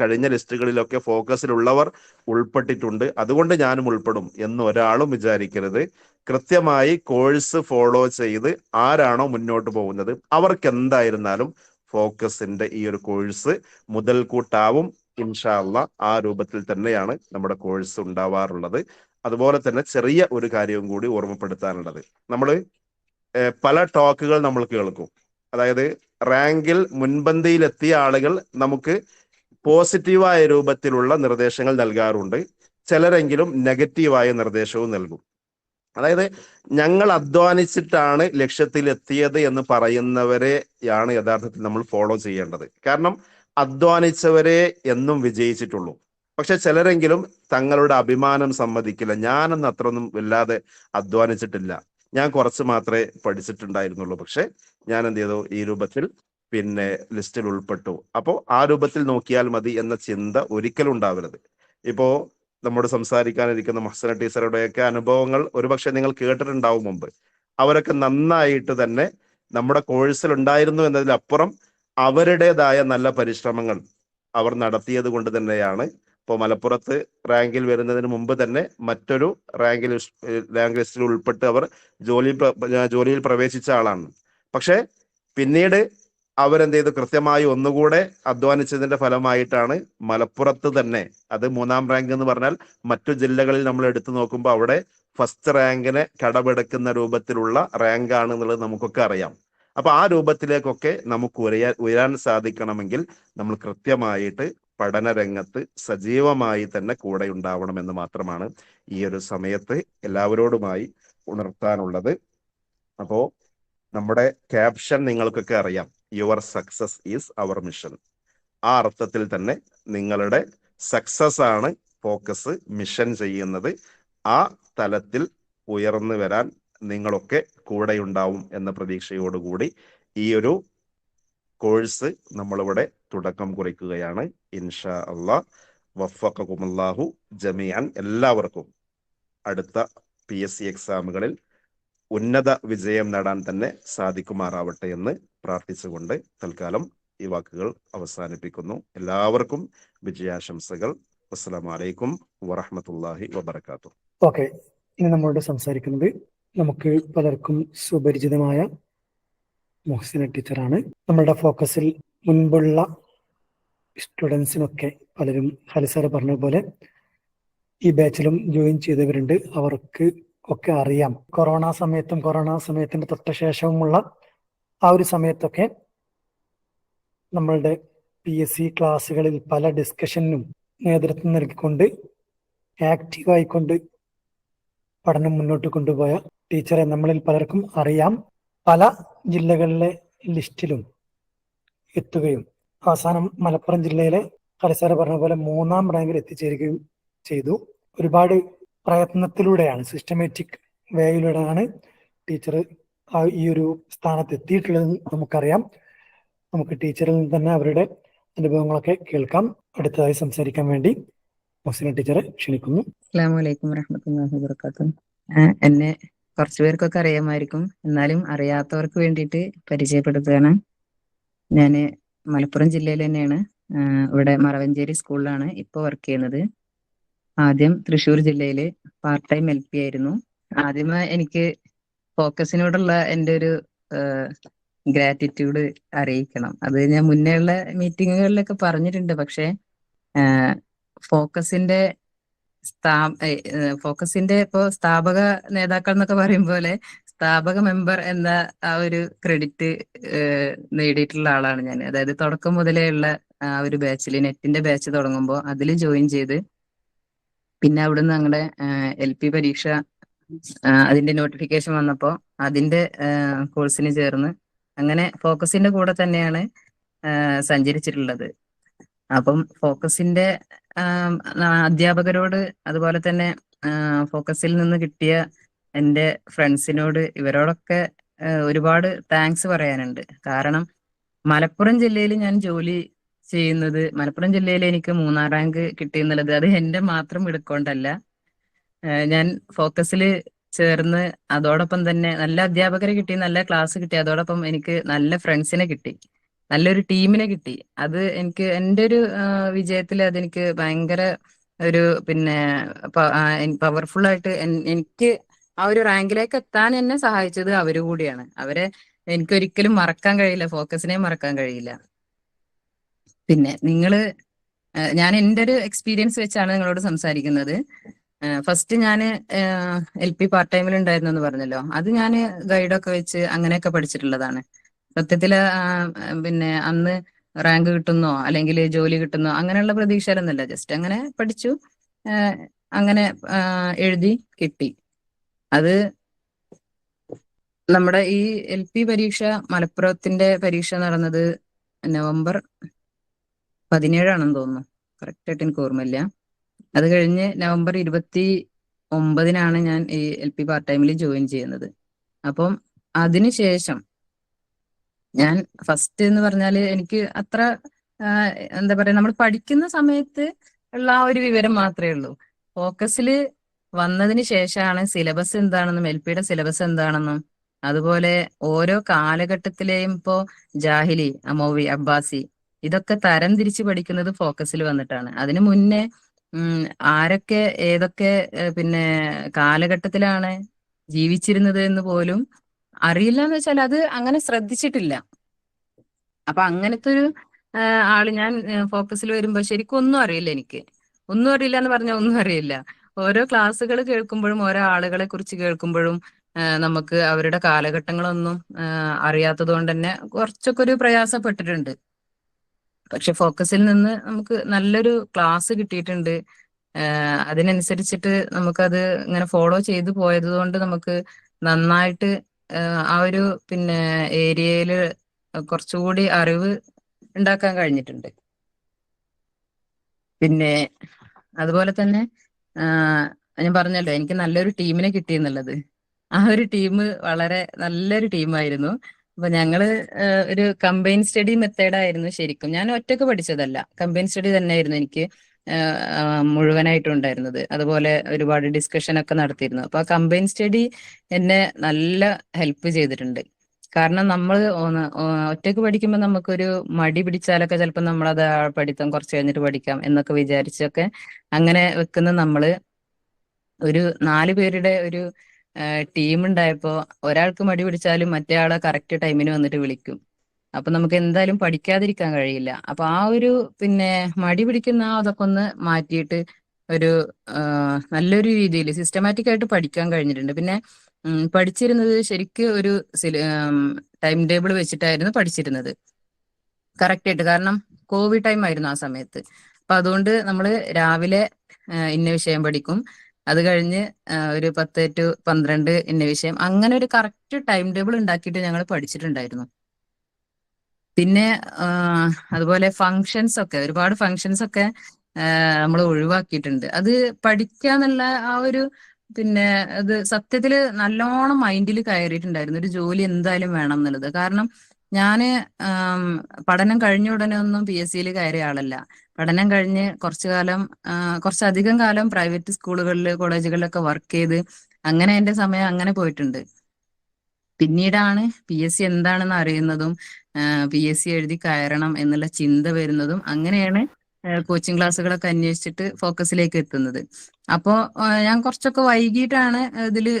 കഴിഞ്ഞ ലിസ്റ്റുകളിലൊക്കെ ഫോക്കസിലുള്ളവർ ഉൾപ്പെട്ടിട്ടുണ്ട്, അതുകൊണ്ട് ഞാനും ഉൾപ്പെടും എന്ന് ഒരാളും വിചാരിക്കരുത്. കൃത്യമായി കോഴ്സ് ഫോളോ ചെയ്ത് ആരാണോ മുന്നോട്ട് പോകുന്നത് അവർക്ക് എന്തായിരുന്നാലും ഫോക്കസിന്റെ ഈ ഒരു കോഴ്സ് മുതൽക്കൂട്ടാവും. ഇൻഷാ അള്ളാ ആ രൂപത്തിൽ തന്നെയാണ് നമ്മുടെ കോഴ്സ് ഉണ്ടാവാറുള്ളത്. അതുപോലെ തന്നെ ചെറിയ ഒരു കാര്യവും കൂടി ഓർമ്മപ്പെടുത്താനുള്ളത്, നമ്മൾ പല ടോക്കുകൾ നമ്മൾ കേൾക്കും. അതായത് റാങ്കിൽ മുൻപന്തിയിലെത്തിയ ആളുകൾ നമുക്ക് പോസിറ്റീവായ രൂപത്തിലുള്ള നിർദ്ദേശങ്ങൾ നൽകാറുണ്ട്, ചിലരെങ്കിലും നെഗറ്റീവായ നിർദ്ദേശവും നൽകും. അതായത് ഞങ്ങൾ അധ്വാനിച്ചിട്ടാണ് ലക്ഷ്യത്തിലെത്തിയത് എന്ന് പറയുന്നവരെയാണ് യഥാർത്ഥത്തിൽ നമ്മൾ ഫോളോ ചെയ്യേണ്ടത്. കാരണം അധ്വാനിച്ചവരെ എന്നും വിജയിച്ചിട്ടുള്ളൂ. പക്ഷെ ചിലരെങ്കിലും തങ്ങളുടെ അഭിമാനം സമ്മതിക്കില്ല, ഞാനൊന്നും അത്രയൊന്നും വല്ലാതെ അധ്വാനിച്ചിട്ടില്ല, ഞാൻ കുറച്ച് മാത്രമേ പഠിച്ചിട്ടുണ്ടായിരുന്നുള്ളൂ, പക്ഷെ ഞാൻ എന്ത് ചെയ്തു, ഈ രൂപത്തിൽ ലിസ്റ്റിൽ ഉൾപ്പെട്ടു. അപ്പോൾ ആ രൂപത്തിൽ നോക്കിയാൽ മതി എന്ന ചിന്ത ഒരിക്കലും ഉണ്ടാവരുത്. ഇപ്പോ നമ്മോട് സംസാരിക്കാനിരിക്കുന്ന മഹ്സന ടീച്ചറുടെയൊക്കെ അനുഭവങ്ങൾ ഒരുപക്ഷെ നിങ്ങൾ കേട്ടിട്ടുണ്ടാവും മുമ്പ്. അവരൊക്കെ നന്നായിട്ട് തന്നെ നമ്മുടെ കോഴ്സിൽ ഉണ്ടായിരുന്നു എന്നതിലപ്പുറം അവരുടേതായ നല്ല പരിശ്രമങ്ങൾ അവർ നടത്തിയത് കൊണ്ട് തന്നെയാണ് ഇപ്പോൾ മലപ്പുറത്ത് റാങ്കിൽ വരുന്നതിന് മുമ്പ് തന്നെ മറ്റൊരു റാങ്ക് ലിസ്റ്റിൽ ഉൾപ്പെട്ട് അവർ ജോലിയിൽ പ്രവേശിച്ച ആളാണ്. പക്ഷെ പിന്നീട് അവരെന്ത് ചെയ്തു, കൃത്യമായി ഒന്നുകൂടെ അധ്വാനിച്ചതിന്റെ ഫലമായിട്ടാണ് മലപ്പുറത്ത് തന്നെ, അത് 3-ാം റാങ്ക് എന്ന് പറഞ്ഞാൽ മറ്റു ജില്ലകളിൽ നമ്മൾ എടുത്തു നോക്കുമ്പോൾ അവിടെ ഫസ്റ്റ് റാങ്കിനെ കടമെടുക്കുന്ന രൂപത്തിലുള്ള റാങ്ക് ആണ് എന്നുള്ളത് നമുക്കൊക്കെ അറിയാം. അപ്പൊ ആ രൂപത്തിലേക്കൊക്കെ നമുക്ക് ഉയരാൻ സാധിക്കണമെങ്കിൽ നമ്മൾ കൃത്യമായിട്ട് പഠനരംഗത്ത് സജീവമായി തന്നെ കൂടെ ഉണ്ടാവണമെന്ന് മാത്രമാണ് ഈ ഒരു സമയത്ത് എല്ലാവരോടുമായി ഉണർത്താനുള്ളത്. അപ്പോ നമ്മുടെ ക്യാപ്ഷൻ നിങ്ങൾക്കൊക്കെ അറിയാം, your success is our mission. ആ അർത്ഥത്തിൽ തന്നെ നിങ്ങളുടെ സക്സസ് ആണ് ഫോക്കസ് മിഷൻ ചെയ്യുന്നത്. ആ തലത്തിൽ ഉയർന്നു വരാൻ നിങ്ങളൊക്കെ കൂടെയുണ്ടാവും എന്ന പ്രതീക്ഷയോടുകൂടി ഈ ഒരു കോഴ്സ് നമ്മളിവിടെ തുടക്കം കുറിക്കുകയാണ്. ഇൻഷാ അള്ളാഹ് വഫഖകുമുല്ലാഹു ജമീഅൻ. എല്ലാവർക്കും അടുത്ത PSC എക്സാമുകളിൽ ഉന്നത വിജയം നേടാൻ തന്നെ സാധിക്കുമാറാവട്ടെ എന്ന് പ്രാർത്ഥിച്ചുകൊണ്ട് തൽക്കാലം ഈ വാക്കുകൾ അവസാനിപ്പിക്കുന്നു. എല്ലാവർക്കും വിജയാശംസകൾ. അസ്സലാമു അലൈക്കും വറഹ്മത്തുള്ളാഹി വബറകാതുഹു. ഓക്കെ, ഇനി നമ്മളോട് സംസാരിക്കുന്നത് നമുക്ക് പലർക്കും സുപരിചിതമായ മുഹ്സിന ടീച്ചറാണ്. നമ്മളുടെ ഫോക്കസിൽ മുൻപുള്ള സ്റ്റുഡൻസിനൊക്കെ പലരും ഖാലിദ് സാറ് പറഞ്ഞ പോലെ ഈ ബാച്ചിലും ജോയിൻ ചെയ്തവരുണ്ട്. അവർക്ക് ഒക്കെ അറിയാം, കൊറോണ സമയത്തിന്റെ തൊട്ട ശേഷവുമുള്ള ആ ഒരു സമയത്തൊക്കെ നമ്മളുടെ PSC ക്ലാസ്സുകളിൽ പല ഡിസ്കഷനും നേതൃത്വം നൽകിക്കൊണ്ട് ആക്റ്റീവായിക്കൊണ്ട് പഠനം മുന്നോട്ട് കൊണ്ടുപോയ ടീച്ചറെ നമ്മളിൽ പലർക്കും അറിയാം. പല ജില്ലകളിലെ ലിസ്റ്റിലും എത്തുകയും അവസാനം മലപ്പുറം ജില്ലയിലെ ഖാലിദ് സാറ് പറഞ്ഞ പോലെ 3-ാം റാങ്കിൽ എത്തിച്ചേരുകയും ചെയ്തു. ഒരുപാട് പ്രയത്നത്തിലൂടെയാണ്, സിസ്റ്റമാറ്റിക് വേയിലൂടെയാണ് ടീച്ചർ ഈ ഒരു സ്ഥാനത്ത് എത്തിയിട്ടുള്ളതെന്ന് നമുക്കറിയാം. നമുക്ക് ടീച്ചറിൽ നിന്ന് തന്നെ അവരുടെ അനുഭവങ്ങളൊക്കെ കേൾക്കാം. അടുത്തതായി സംസാരിക്കാൻ വേണ്ടി മുഹ്സിന ടീച്ചറെ ക്ഷണിക്കുന്നു. അസ്സലാമു അലൈക്കും വറഹ്മത്തുള്ളാഹി വബറകാതുഹു. എന്നെ കുറച്ചു പേർക്കൊക്കെ അറിയാമായിരിക്കും, എന്നാലും അറിയാത്തവർക്ക് വേണ്ടിയിട്ട് പരിചയപ്പെടുത്തുകയാണ്. ഞാന് മലപ്പുറം ജില്ലയിൽ തന്നെയാണ്. ഇവിടെ മറവഞ്ചേരി സ്കൂളിലാണ് ഇപ്പോൾ വർക്ക് ചെയ്യുന്നത്. ആദ്യം തൃശ്ശൂർ ജില്ലയിൽ പാർട്ട് ടൈം LP ആയിരുന്നു. ആദ്യമേ എനിക്ക് ഫോക്കസിനോടുള്ള എൻ്റെ ഒരു ഗ്രാറ്റിറ്റ്യൂഡ് അറിയിക്കണം. അത് ഞാൻ മുന്നേ ഉള്ള മീറ്റിങ്ങുകളിലൊക്കെ പറഞ്ഞിട്ടുണ്ട്. പക്ഷേ ഫോക്കസിന്റെ ഇപ്പോ സ്ഥാപക നേതാക്കൾ എന്നൊക്കെ പറയും പോലെ സ്ഥാപക മെമ്പർ എന്ന ആ ഒരു ക്രെഡിറ്റ് നേടിയിട്ടുള്ള ആളാണ് ഞാൻ. അതായത് തുടക്കം മുതലേ ഉള്ള ആ ഒരു ബാച്ചിൽ, നെറ്റിന്റെ ബാച്ച് തുടങ്ങുമ്പോൾ അതിൽ ജോയിൻ ചെയ്ത് പിന്നെ അവിടുന്ന് ഞങ്ങളുടെ LP പരീക്ഷ അതിന്റെ നോട്ടിഫിക്കേഷൻ വന്നപ്പോൾ അതിന്റെ കോഴ്സിന് ചേർന്ന് അങ്ങനെ ഫോക്കസിന്റെ കൂടെ തന്നെയാണ് സഞ്ചരിച്ചിട്ടുള്ളത്. അപ്പം ഫോക്കസിന്റെ അധ്യാപകരോട്, അതുപോലെ തന്നെ ഫോക്കസിൽ നിന്ന് കിട്ടിയ എൻ്റെ ഫ്രണ്ട്സിനോട്, ഇവരോടൊക്കെ ഒരുപാട് താങ്ക്സ് പറയാനുണ്ട്. കാരണം മലപ്പുറം ജില്ലയിൽ ഞാൻ ജോലി ചെയ്യുന്നത്, മലപ്പുറം ജില്ലയിൽ എനിക്ക് 3-ാം റാങ്ക് കിട്ടിയെന്നുള്ളത് അത് എൻ്റെ മാത്രം എടുക്കൊണ്ടല്ല. ഞാൻ ഫോക്കസിൽ ചേർന്ന് അതോടൊപ്പം തന്നെ നല്ല അധ്യാപകരെ കിട്ടി, നല്ല ക്ലാസ് കിട്ടി, അതോടൊപ്പം എനിക്ക് നല്ല ഫ്രണ്ട്സിനെ കിട്ടി, നല്ലൊരു ടീമിനെ കിട്ടി. അത് എനിക്ക് എൻ്റെ ഒരു വിജയത്തിൽ അതെനിക്ക് ഭയങ്കര ഒരു പവർഫുൾ ആയിട്ട് എനിക്ക് ആ ഒരു റാങ്കിലേക്ക് എത്താൻ എന്നെ സഹായിച്ചത് അവര് കൂടിയാണ്. അവരെ എനിക്കൊരിക്കലും മറക്കാൻ കഴിയില്ല, ഫോക്കസിനെ മറക്കാൻ കഴിയില്ല. പിന്നെ ഞാൻ എൻ്റെ ഒരു എക്സ്പീരിയൻസ് വെച്ചാണ് നിങ്ങളോട് സംസാരിക്കുന്നത്. ഫസ്റ്റ് ഞാൻ LP പാർട്ട് ടൈമിൽ ഉണ്ടായിരുന്നു എന്ന് പറഞ്ഞല്ലോ, അത് ഞാൻ ഗൈഡൊക്കെ വെച്ച് അങ്ങനെയൊക്കെ പഠിച്ചിട്ടുള്ളതാണ്. സത്യത്തില് പിന്നെ അന്ന് റാങ്ക് കിട്ടുന്നോ അല്ലെങ്കിൽ ജോലി കിട്ടുന്നോ അങ്ങനെയുള്ള പ്രതീക്ഷയിലൊന്നുമല്ല, ജസ്റ്റ് അങ്ങനെ പഠിച്ചു, അങ്ങനെ എഴുതി കിട്ടി. അത് നമ്മുടെ ഈ LP പരീക്ഷ, മലപ്പുറത്തിന്റെ പരീക്ഷ നടന്നത് നവംബർ 17 തോന്നുന്നു, കറക്റ്റ് ആയിട്ട് എനിക്ക് ഓർമ്മയില്ല. അത് കഴിഞ്ഞ് നവംബർ 29 ഞാൻ ഈ LP പാർട്ട് ടൈമിൽ ജോയിൻ ചെയ്യുന്നത്. അപ്പം അതിനുശേഷം ഞാൻ ഫസ്റ്റ് എന്ന് പറഞ്ഞാല് എനിക്ക് അത്ര എന്താ പറയാ, നമ്മൾ പഠിക്കുന്ന സമയത്ത് ഉള്ള ആ ഒരു വിവരം മാത്രമേ ഉള്ളൂ. ഫോക്കസിൽ വന്നതിന് ശേഷമാണ് സിലബസ് എന്താണെന്നും LPയുടെ സിലബസ് എന്താണെന്നും, അതുപോലെ ഓരോ കാലഘട്ടത്തിലെയും ഇപ്പോ ജാഹിലി, അമൗവി, അബ്ബാസി ഇതൊക്കെ തരം തിരിച്ച് പഠിക്കുന്നത് ഫോക്കസിൽ വന്നിട്ടാണ്. അതിനു മുന്നേ ആരൊക്കെ ഏതൊക്കെ പിന്നെ കാലഘട്ടത്തിലാണ് ജീവിച്ചിരുന്നത് എന്ന് പോലും അറിയില്ല എന്ന് വെച്ചാൽ അത് അങ്ങനെ ശ്രദ്ധിച്ചിട്ടില്ല. അപ്പൊ അങ്ങനത്തെ ഒരു ആള് ഞാൻ ഫോക്കസിൽ വരുമ്പോ ശരിക്കും ഒന്നും അറിയില്ല. എനിക്ക് ഒന്നും അറിയില്ല എന്ന് പറഞ്ഞാൽ ഒന്നും അറിയില്ല. ഓരോ ക്ലാസ്സുകൾ കേൾക്കുമ്പോഴും ഓരോ ആളുകളെ കുറിച്ച് കേൾക്കുമ്പോഴും നമുക്ക് അവരുടെ കാലഘട്ടങ്ങളൊന്നും അറിയാത്തത് കൊണ്ട് തന്നെ കുറച്ചൊക്കെ ഒരു പ്രയാസപ്പെട്ടിട്ടുണ്ട്. പക്ഷെ ഫോക്കസിൽ നിന്ന് നമുക്ക് നല്ലൊരു ക്ലാസ് കിട്ടിയിട്ടുണ്ട്. അതിനനുസരിച്ചിട്ട് നമുക്കത് ഇങ്ങനെ ഫോളോ ചെയ്തു പോയത് കൊണ്ട് നമുക്ക് നന്നായിട്ട് ആ ഒരു പിന്നെ ഏരിയയിൽ കുറച്ചുകൂടി അറിവ് ഉണ്ടാക്കാൻ കഴിഞ്ഞിട്ടുണ്ട്. പിന്നെ അതുപോലെ തന്നെ ഞാൻ പറഞ്ഞല്ലോ എനിക്ക് നല്ലൊരു ടീമിനെ കിട്ടിയെന്നുള്ളത്. ആ ഒരു ടീം വളരെ നല്ലൊരു ടീമായിരുന്നു. അപ്പൊ ഞങ്ങള് ഒരു കമ്പൈൻ സ്റ്റഡി മെത്തേഡായിരുന്നു. ശരിക്കും ഞാൻ ഒറ്റക്ക് പഠിച്ചതല്ല, കമ്പൈൻ സ്റ്റഡി തന്നെയായിരുന്നു എനിക്ക് മുഴുവനായിട്ടും ഉണ്ടായിരുന്നത്. അതുപോലെ ഒരുപാട് ഡിസ്കഷൻ ഒക്കെ നടത്തിയിരുന്നു. അപ്പൊ ആ കമ്പൈൻ സ്റ്റഡി എന്നെ നല്ല ഹെൽപ്പ് ചെയ്തിട്ടുണ്ട്. കാരണം നമ്മൾ ഒറ്റയ്ക്ക് പഠിക്കുമ്പോൾ നമുക്കൊരു മടി പിടിച്ചാലൊക്കെ ചിലപ്പോൾ നമ്മളത് പഠിത്തം കുറച്ച് കഴിഞ്ഞിട്ട് പഠിക്കാം എന്നൊക്കെ വിചാരിച്ചൊക്കെ അങ്ങനെ വെക്കുന്ന നമ്മള് ഒരു 4 പേരുടെ ഒരു ടീം ഉണ്ടായപ്പോ ഒരാൾക്ക് മടി പിടിച്ചാലും മറ്റേ ആളെ കറക്റ്റ് ടൈമിന് വന്നിട്ട് വിളിക്കും. അപ്പൊ നമുക്ക് എന്തായാലും പഠിക്കാതിരിക്കാൻ കഴിയില്ല. അപ്പൊ ആ ഒരു പിന്നെ മടി പിടിക്കുന്ന അതൊക്കെ ഒന്ന് മാറ്റിയിട്ട് ഒരു നല്ലൊരു രീതിയിൽ സിസ്റ്റമാറ്റിക് ആയിട്ട് പഠിക്കാൻ കഴിഞ്ഞിട്ടുണ്ട്. പിന്നെ പഠിച്ചിരുന്നത് ശരിക്ക് ഒരു ടൈം ടേബിൾ വെച്ചിട്ടായിരുന്നു പഠിച്ചിരുന്നത് കറക്റ്റ് ആയിട്ട്. കാരണം കോവിഡ് ടൈം ആയിരുന്നു ആ സമയത്ത്. അപ്പൊ അതുകൊണ്ട് നമ്മൾ രാവിലെ ഇന്ന വിഷയം പഠിക്കും, അത് കഴിഞ്ഞ് ഒരു 10 to 12 ഇന്ന വിഷയം, അങ്ങനെ ഒരു കറക്റ്റ് ടൈം ടേബിൾ ഉണ്ടാക്കിയിട്ട് ഞങ്ങൾ പഠിച്ചിട്ടുണ്ടായിരുന്നു. പിന്നെ അതുപോലെ ഫങ്ഷൻസ് ഒക്കെ, ഒരുപാട് ഫങ്ഷൻസ് ഒക്കെ നമ്മൾ ഒഴിവാക്കിയിട്ടുണ്ട്. അത് പഠിക്കാന്നുള്ള ആ ഒരു പിന്നെ അത് സത്യത്തില് നല്ലോണം മൈൻഡിൽ കയറിയിട്ടുണ്ടായിരുന്നു, ഒരു ജോലി എന്തായാലും വേണം എന്നുള്ളത്. കാരണം ഞാന് പഠനം കഴിഞ്ഞ ഉടനെ ഒന്നും PSC കയറിയ ആളല്ല. പഠനം കഴിഞ്ഞ് കുറച്ചധികം കാലം പ്രൈവറ്റ് സ്കൂളുകളിൽ കോളേജുകളിലൊക്കെ വർക്ക് ചെയ്ത് അങ്ങനെ എന്റെ സമയം അങ്ങനെ പോയിട്ടുണ്ട്. പിന്നീടാണ് PSC എന്താണെന്ന് അറിയുന്നതും PSC എഴുതി കയറണം എന്നുള്ള ചിന്ത വരുന്നതും. അങ്ങനെയാണ് കോച്ചിങ് ക്ലാസ്സുകളൊക്കെ അന്വേഷിച്ചിട്ട് ഫോക്കസിലേക്ക് എത്തുന്നത്. അപ്പോ ഞാൻ കുറച്ചൊക്കെ വൈകിട്ടാണ് ഇതില്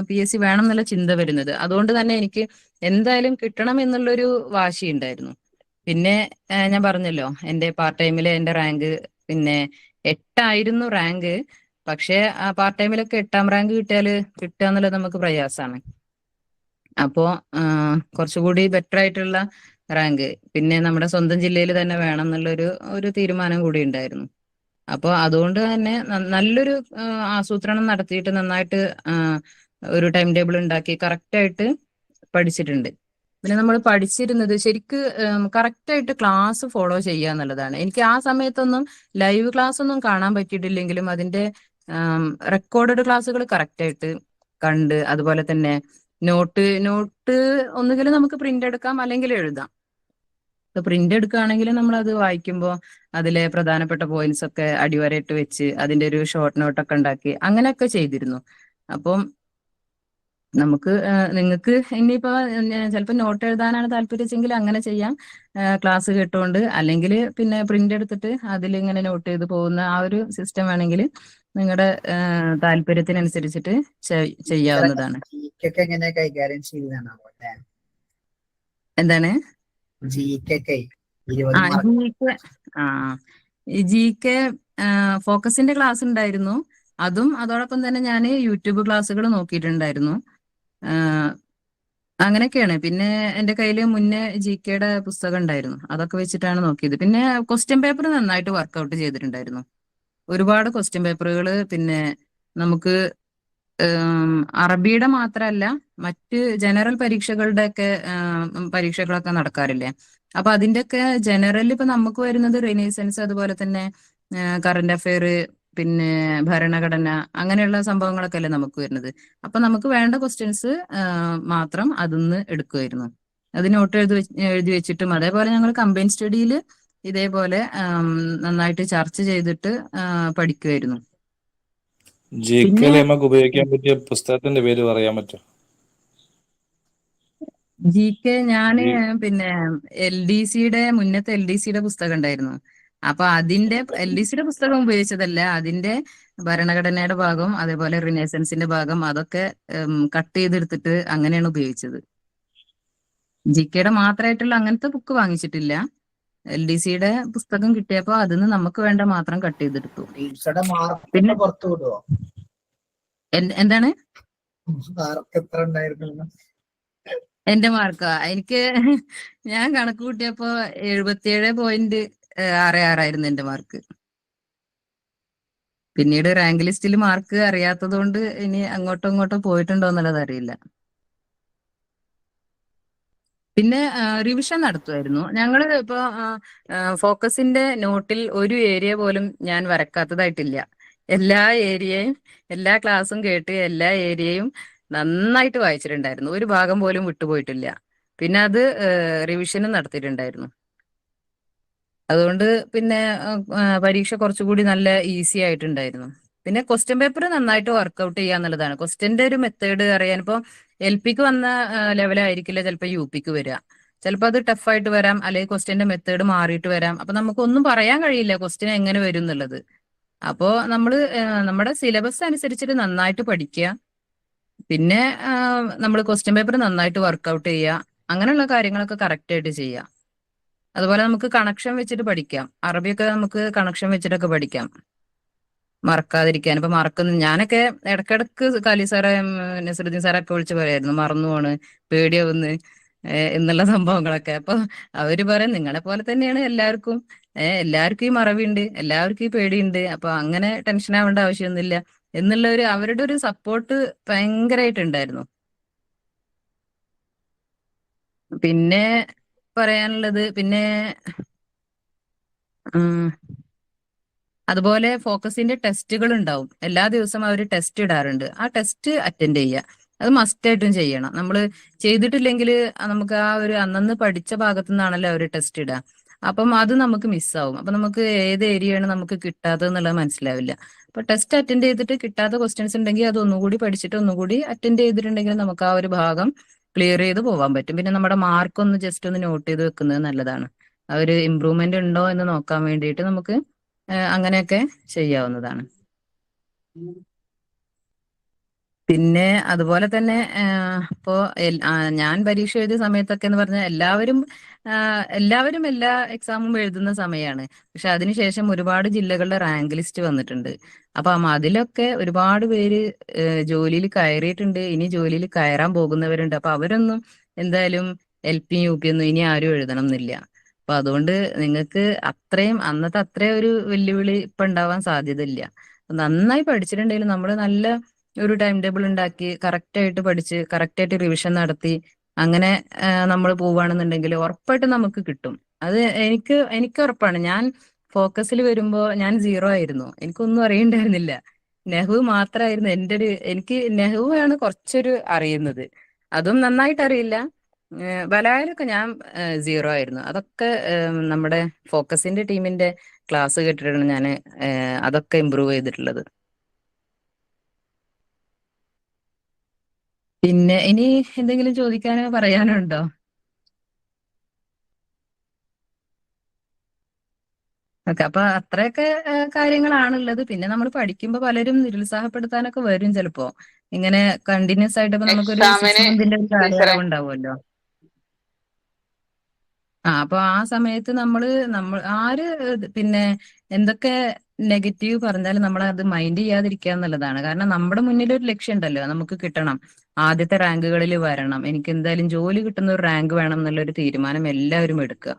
PSC വേണം എന്നുള്ള ചിന്ത വരുന്നത്. അതുകൊണ്ട് തന്നെ എനിക്ക് എന്തായാലും കിട്ടണം എന്നുള്ളൊരു വാശി ഉണ്ടായിരുന്നു. പിന്നെ ഞാൻ പറഞ്ഞല്ലോ, എന്റെ പാർട്ട് ടൈമിലെ എന്റെ റാങ്ക് പിന്നെ 8 റാങ്ക്. പക്ഷെ ആ പാർട്ട് ടൈമിലൊക്കെ 8ാം റാങ്ക് കിട്ടുക എന്നുള്ളത് നമുക്ക് പ്രയാസമാണ്. അപ്പോ കുറച്ചുകൂടി ബെറ്റർ ആയിട്ടുള്ള റാങ്ക് പിന്നെ നമ്മുടെ സ്വന്തം ജില്ലയിൽ തന്നെ വേണം ഒരു തീരുമാനം കൂടി ഉണ്ടായിരുന്നു. അപ്പോൾ അതുകൊണ്ട് തന്നെ നല്ലൊരു ആസൂത്രണം നടത്തിയിട്ട് നന്നായിട്ട് ഒരു ടൈം ടേബിൾ ഉണ്ടാക്കി കറക്റ്റായിട്ട് പഠിച്ചിട്ടുണ്ട്. പിന്നെ നമ്മൾ പഠിച്ചിരുന്നത് ശരിക്ക് കറക്റ്റായിട്ട് ക്ലാസ് ഫോളോ ചെയ്യുക എന്നുള്ളതാണ്. എനിക്ക് ആ സമയത്തൊന്നും ലൈവ് ക്ലാസ് ഒന്നും കാണാൻ പറ്റിയിട്ടില്ലെങ്കിലും അതിന്റെ റെക്കോർഡഡ് ക്ലാസ്സുകൾ കറക്റ്റായിട്ട് കണ്ട്, അതുപോലെ തന്നെ നോട്ട് ഒന്നുകിൽ നമുക്ക് പ്രിന്റ് എടുക്കാം അല്ലെങ്കിൽ എഴുതാം. ഇപ്പൊ പ്രിന്റ് എടുക്കുകയാണെങ്കിൽ നമ്മൾ അത് വായിക്കുമ്പോൾ അതിലെ പ്രധാനപ്പെട്ട പോയിന്റ്സ് ഒക്കെ അടിവരയിട്ട് വെച്ച് അതിന്റെ ഒരു ഷോർട്ട് നോട്ടൊക്കെ ഉണ്ടാക്കി അങ്ങനെയൊക്കെ ചെയ്തിരുന്നു. അപ്പം നമുക്ക് നിങ്ങൾക്ക് ഇനിയിപ്പോ ചിലപ്പോൾ നോട്ട് എഴുതാനാണ് താല്പര്യമെങ്കിൽ അങ്ങനെ ചെയ്യാം, ക്ലാസ് കേട്ടുകൊണ്ട്. അല്ലെങ്കിൽ പിന്നെ പ്രിന്റ് എടുത്തിട്ട് അതിൽ ഇങ്ങനെ നോട്ട് ചെയ്ത് പോകുന്ന ആ ഒരു സിസ്റ്റം വേണമെങ്കിൽ നിങ്ങളുടെ താല്പര്യത്തിനനുസരിച്ചിട്ട് ചെയ്യാവുന്നതാണ്. ജിക്കൊക്കെ എങ്ങനെ കൈകാര്യം ചെയ്തതാണോ അല്ലേ? എന്താണ് ജിക്കൊക്കെ ആ GK ഫോക്കസിന്റെ ക്ലാസ് ഉണ്ടായിരുന്നു. അതോടൊപ്പം തന്നെ ഞാൻ യൂട്യൂബ് ക്ലാസ്സുകൾ നോക്കിയിട്ടുണ്ടായിരുന്നു. അങ്ങനെയൊക്കെയാണ്. പിന്നെ എന്റെ കയ്യിൽ മുന്നേ GKയുടെ പുസ്തകം ഉണ്ടായിരുന്നു, അതൊക്കെ വെച്ചിട്ടാണ് നോക്കിയത്. പിന്നെ ക്വസ്റ്റ്യൻ പേപ്പർ നന്നായിട്ട് വർക്ക്ഔട്ട് ചെയ്തിട്ടുണ്ടായിരുന്നു. ഒരുപാട് ക്വസ്റ്റ്യൻ പേപ്പറുകൾ പിന്നെ നമുക്ക് അറബിയുടെ മാത്രമല്ല മറ്റ് ജനറൽ പരീക്ഷകളൊക്കെ നടക്കാറില്ലേ. അപ്പൊ അതിന്റെയൊക്കെ ജനറൽ ഇപ്പൊ നമുക്ക് വരുന്നത് റിനൈസൻസ്, അതുപോലെ തന്നെ കറന്റ് അഫയർ, പിന്നെ ഭരണഘടന, അങ്ങനെയുള്ള സംഭവങ്ങളൊക്കെ അല്ലേ നമുക്ക് വരുന്നത്. അപ്പൊ നമുക്ക് വേണ്ട ക്വസ്റ്റ്യൻസ് മാത്രം അതിന്ന് എടുക്കുമായിരുന്നു. അത് നോട്ട് എഴുതി വെച്ചിട്ടും, അതേപോലെ ഞങ്ങൾ കമ്പൈൻ സ്റ്റഡിയിൽ ഇതേപോലെ നന്നായിട്ട് ചർച്ച ചെയ്തിട്ട് പഠിക്കുമായിരുന്നു. GK നമുക്ക് ഉപയോഗിക്കാൻ പറ്റിയ പുസ്തകത്തിന്റെ പേര് പറയാൻ പറ്റുമോ? GK ഞാന് പിന്നെ മുന്നത്തെ LDCയുടെ പുസ്തകം ഉണ്ടായിരുന്നു. അപ്പൊ അതിന്റെ LDCയുടെ പുസ്തകം ഉപയോഗിച്ചതല്ല, അതിന്റെ ഭരണഘടനയുടെ ഭാഗം അതേപോലെ റിനൈസൻസിന്റെ ഭാഗം അതൊക്കെ കട്ട് ചെയ്തെടുത്തിട്ട് അങ്ങനെയാണ് ഉപയോഗിച്ചത്. GKയുടെ മാത്രമായിട്ടുള്ള അങ്ങനത്തെ ബുക്ക് വാങ്ങിച്ചിട്ടില്ല. LDCയുടെ പുസ്തകം കിട്ടിയപ്പോ അതിന്ന് നമുക്ക് വേണ്ട മാത്രം കട്ട് ചെയ്തെടുത്തു. പിന്നെ പുറത്തു വിടുവോ? എന്താണ് മാർക്ക് എത്ര ഉണ്ടായിരുന്നു? എന്റെ മാർക്കാ ഞാൻ കണക്ക് കൂട്ടിയപ്പോ 77.66 എന്റെ മാർക്ക്. പിന്നീട് റാങ്ക് ലിസ്റ്റിൽ മാർക്ക് അറിയാത്തത് കൊണ്ട് ഇനി അങ്ങോട്ടോ ഇങ്ങോട്ടോ പോയിട്ടുണ്ടോ എന്നുള്ളത് അറിയില്ല. പിന്നെ റിവിഷൻ നടത്തുമായിരുന്നു ഞങ്ങള്. ഇപ്പൊ ഫോക്കസിന്റെ നോട്ടിൽ ഒരു ഏരിയ പോലും ഞാൻ വരക്കാത്തതായിട്ടില്ല. എല്ലാ ഏരിയയും എല്ലാ ക്ലാസ്സും കേട്ട് എല്ലാ ഏരിയയും നന്നായിട്ട് വായിച്ചിട്ടുണ്ടായിരുന്നു, ഒരു ഭാഗം പോലും വിട്ടുപോയിട്ടില്ല. പിന്നെ അത് റിവിഷനും നടത്തിയിട്ടുണ്ടായിരുന്നു. അതുകൊണ്ട് പിന്നെ പരീക്ഷ കുറച്ചുകൂടി നല്ല ഈസി ആയിട്ടുണ്ടായിരുന്നു. പിന്നെ ക്വസ്റ്റ്യൻ പേപ്പർ നന്നായിട്ട് വർക്ക്ഔട്ട് ചെയ്യുക എന്നുള്ളതാണ്. ക്വസ്റ്റ്യന്റെ ഒരു മെത്തേഡ് അറിയാൻ ഇപ്പോൾ LP-ക്ക് വന്ന ലെവലായിരിക്കില്ല ചിലപ്പോൾ UP-ക്ക് വരിക. ചിലപ്പോൾ അത് ടഫായിട്ട് വരാം, അല്ലെങ്കിൽ ക്വസ്റ്റ്യന്റെ മെത്തേഡ് മാറിയിട്ട് വരാം. അപ്പൊ നമുക്കൊന്നും പറയാൻ കഴിയില്ല ക്വസ്റ്റ്യൻ എങ്ങനെ വരും എന്നുള്ളത്. അപ്പോ നമ്മള് നമ്മുടെ സിലബസ് അനുസരിച്ചിട്ട് നന്നായിട്ട് പഠിക്കുക. പിന്നെ നമ്മൾ ക്വസ്റ്റ്യൻ പേപ്പർ നന്നായിട്ട് വർക്ക്ഔട്ട് ചെയ്യുക. അങ്ങനെയുള്ള കാര്യങ്ങളൊക്കെ കറക്റ്റ് ആയിട്ട് ചെയ്യുക. അതുപോലെ നമുക്ക് കണക്ഷൻ വെച്ചിട്ട് പഠിക്കാം. അറബിയൊക്കെ നമുക്ക് കണക്ഷൻ വെച്ചിട്ടൊക്കെ പഠിക്കാം, മറക്കാതിരിക്കാൻ. ഇപ്പൊ മറക്കുന്ന ഞാനൊക്കെ ഇടക്കിടക്ക് കാലി സാറെ നസറുദ്ദീൻ സാറൊക്കെ വിളിച്ച് പറയായിരുന്നു മറന്നു പോണ്, പേടിയാവുന്ന് എന്നുള്ള സംഭവങ്ങളൊക്കെ. അപ്പൊ അവര് പറയും നിങ്ങളെ പോലെ തന്നെയാണ് എല്ലാവർക്കും. എല്ലാവർക്കും ഈ മറവിയുണ്ട്, എല്ലാവർക്കും ഈ പേടിയുണ്ട്. അപ്പൊ അങ്ങനെ ടെൻഷൻ ആവേണ്ട ആവശ്യമൊന്നുമില്ല എന്നുള്ള അവരുടെ ഒരു സപ്പോർട്ട് ഭയങ്കരമായിട്ടുണ്ടായിരുന്നു. പിന്നെ പറയാനുള്ളത് പിന്നെ അതുപോലെ ഫോക്കസിന്റെ ടെസ്റ്റുകൾ ഉണ്ടാവും. എല്ലാ ദിവസവും അവർ ടെസ്റ്റ് ഇടാറുണ്ട്. ആ ടെസ്റ്റ് അറ്റൻഡ് ചെയ്യുക, അത് മസ്റ്റ് ആയിട്ടും ചെയ്യണം. നമ്മൾ ചെയ്തിട്ടില്ലെങ്കിൽ നമുക്ക് ആ ഒരു അന്നന്ന് പഠിച്ച ഭാഗത്തു നിന്നാണല്ലോ അവർ ടെസ്റ്റ് ഇടുക. അപ്പം അത് നമുക്ക് മിസ്സാവും. അപ്പൊ നമുക്ക് ഏത് ഏരിയയാണ് നമുക്ക് കിട്ടാത്തത് എന്നുള്ളത് മനസ്സിലാവില്ല. അപ്പൊ ടെസ്റ്റ് അറ്റൻഡ് ചെയ്തിട്ട് കിട്ടാത്ത ക്വസ്റ്റ്യൻസ് ഉണ്ടെങ്കിൽ അത് ഒന്നുകൂടി പഠിച്ചിട്ട് ഒന്നുകൂടി അറ്റൻഡ് ചെയ്തിട്ടുണ്ടെങ്കിൽ നമുക്ക് ആ ഒരു ഭാഗം ക്ലിയർ ചെയ്ത് പോകാൻ പറ്റും. പിന്നെ നമ്മുടെ മാർക്ക് ഒന്ന് ജസ്റ്റ് ഒന്ന് നോട്ട് ചെയ്ത് വെക്കുന്നത് നല്ലതാണ്. ആ ഒരു ഇമ്പ്രൂവ്മെന്റ് ഉണ്ടോ എന്ന് നോക്കാൻ വേണ്ടിയിട്ട് നമുക്ക് അങ്ങനെയൊക്കെ ചെയ്യാവുന്നതാണ്. പിന്നെ അതുപോലെ തന്നെ ഇപ്പോ ഞാൻ പരീക്ഷ എഴുതിയ സമയത്തൊക്കെ എന്ന് പറഞ്ഞാൽ എല്ലാവരും എല്ലാ എക്സാമും എഴുതുന്ന സമയമാണ്. പക്ഷെ അതിനുശേഷം ഒരുപാട് ജില്ലകളുടെ റാങ്ക് ലിസ്റ്റ് വന്നിട്ടുണ്ട്. അപ്പം അതിലൊക്കെ ഒരുപാട് പേര് ജോലിയിൽ കയറിയിട്ടുണ്ട്, ഇനി ജോലിയിൽ കയറാൻ പോകുന്നവരുണ്ട്. അപ്പൊ അവരൊന്നും എന്തായാലും LP UP ഒന്നും ഇനി ആരും എഴുതണം എന്നില്ല. അപ്പൊ അതുകൊണ്ട് നിങ്ങൾക്ക് അന്നത്തെ അത്രയും ഒരു വെല്ലുവിളി ഇപ്പൊ ഉണ്ടാവാൻ സാധ്യതയില്ല. നന്നായി പഠിച്ചിട്ടുണ്ടെങ്കിൽ നമ്മൾ നല്ല ഒരു ടൈം ടേബിൾ ഉണ്ടാക്കി കറക്റ്റ് ആയിട്ട് പഠിച്ച് കറക്റ്റ് ആയിട്ട് റിവിഷൻ നടത്തി അങ്ങനെ നമ്മൾ പോവുകയാണെന്നുണ്ടെങ്കിൽ ഉറപ്പായിട്ട് നമുക്ക് കിട്ടും. അത് എനിക്ക് ഉറപ്പാണ്. ഞാൻ ഫോക്കസിൽ വരുമ്പോ ഞാൻ 0 ആയിരുന്നു, എനിക്കൊന്നും അറിയണ്ടായിരുന്നില്ല. നെഹ്വു മാത്രമായിരുന്നു എനിക്ക് നെഹ്വു ആണ് കുറച്ചൊരു അറിയുന്നത്, അതും നന്നായിട്ട് അറിയില്ല. ബലായിലൊക്കെ ഞാൻ 0 ആയിരുന്നു. അതൊക്കെ നമ്മുടെ ഫോക്കസിന്റെ ടീമിന്റെ ക്ലാസ് കേട്ടിട്ടാണ് ഞാൻ അതൊക്കെ ഇമ്പ്രൂവ് ചെയ്തിട്ടുള്ളത്. പിന്നെ ഇനി എന്തെങ്കിലും ചോദിക്കാനോ പറയാനോ ഉണ്ടോ? ഓക്കെ, അപ്പൊ അത്രയൊക്കെ കാര്യങ്ങളാണുള്ളത്. പിന്നെ നമ്മൾ പഠിക്കുമ്പോൾ പലരും നിരുത്സാഹപ്പെടുത്താനൊക്കെ വരും ചിലപ്പോ. ഇങ്ങനെ കണ്ടിന്യൂസ് ആയിട്ട് ഇപ്പൊ നമുക്കൊരു 6 മന്തിന്റെ ഒരു കാലയളവ് ഉണ്ടാവുമല്ലോ. അപ്പൊ ആ സമയത്ത് നമ്മൾ ആര് പിന്നെ എന്തൊക്കെ നെഗറ്റീവ് പറഞ്ഞാലും നമ്മൾ അത് മൈൻഡ് ചെയ്യാതിരിക്കുക എന്നുള്ളതാണ്. കാരണം നമ്മുടെ മുന്നിൽ ഒരു ലക്ഷ്യം ഉണ്ടല്ലോ, നമുക്ക് കിട്ടണം, ആദ്യത്തെ റാങ്കുകളിൽ വരണം, എനിക്ക് എന്തായാലും ജോലി കിട്ടുന്ന ഒരു റാങ്ക് വേണം എന്നുള്ളൊരു തീരുമാനം എല്ലാവരും എടുക്കുക.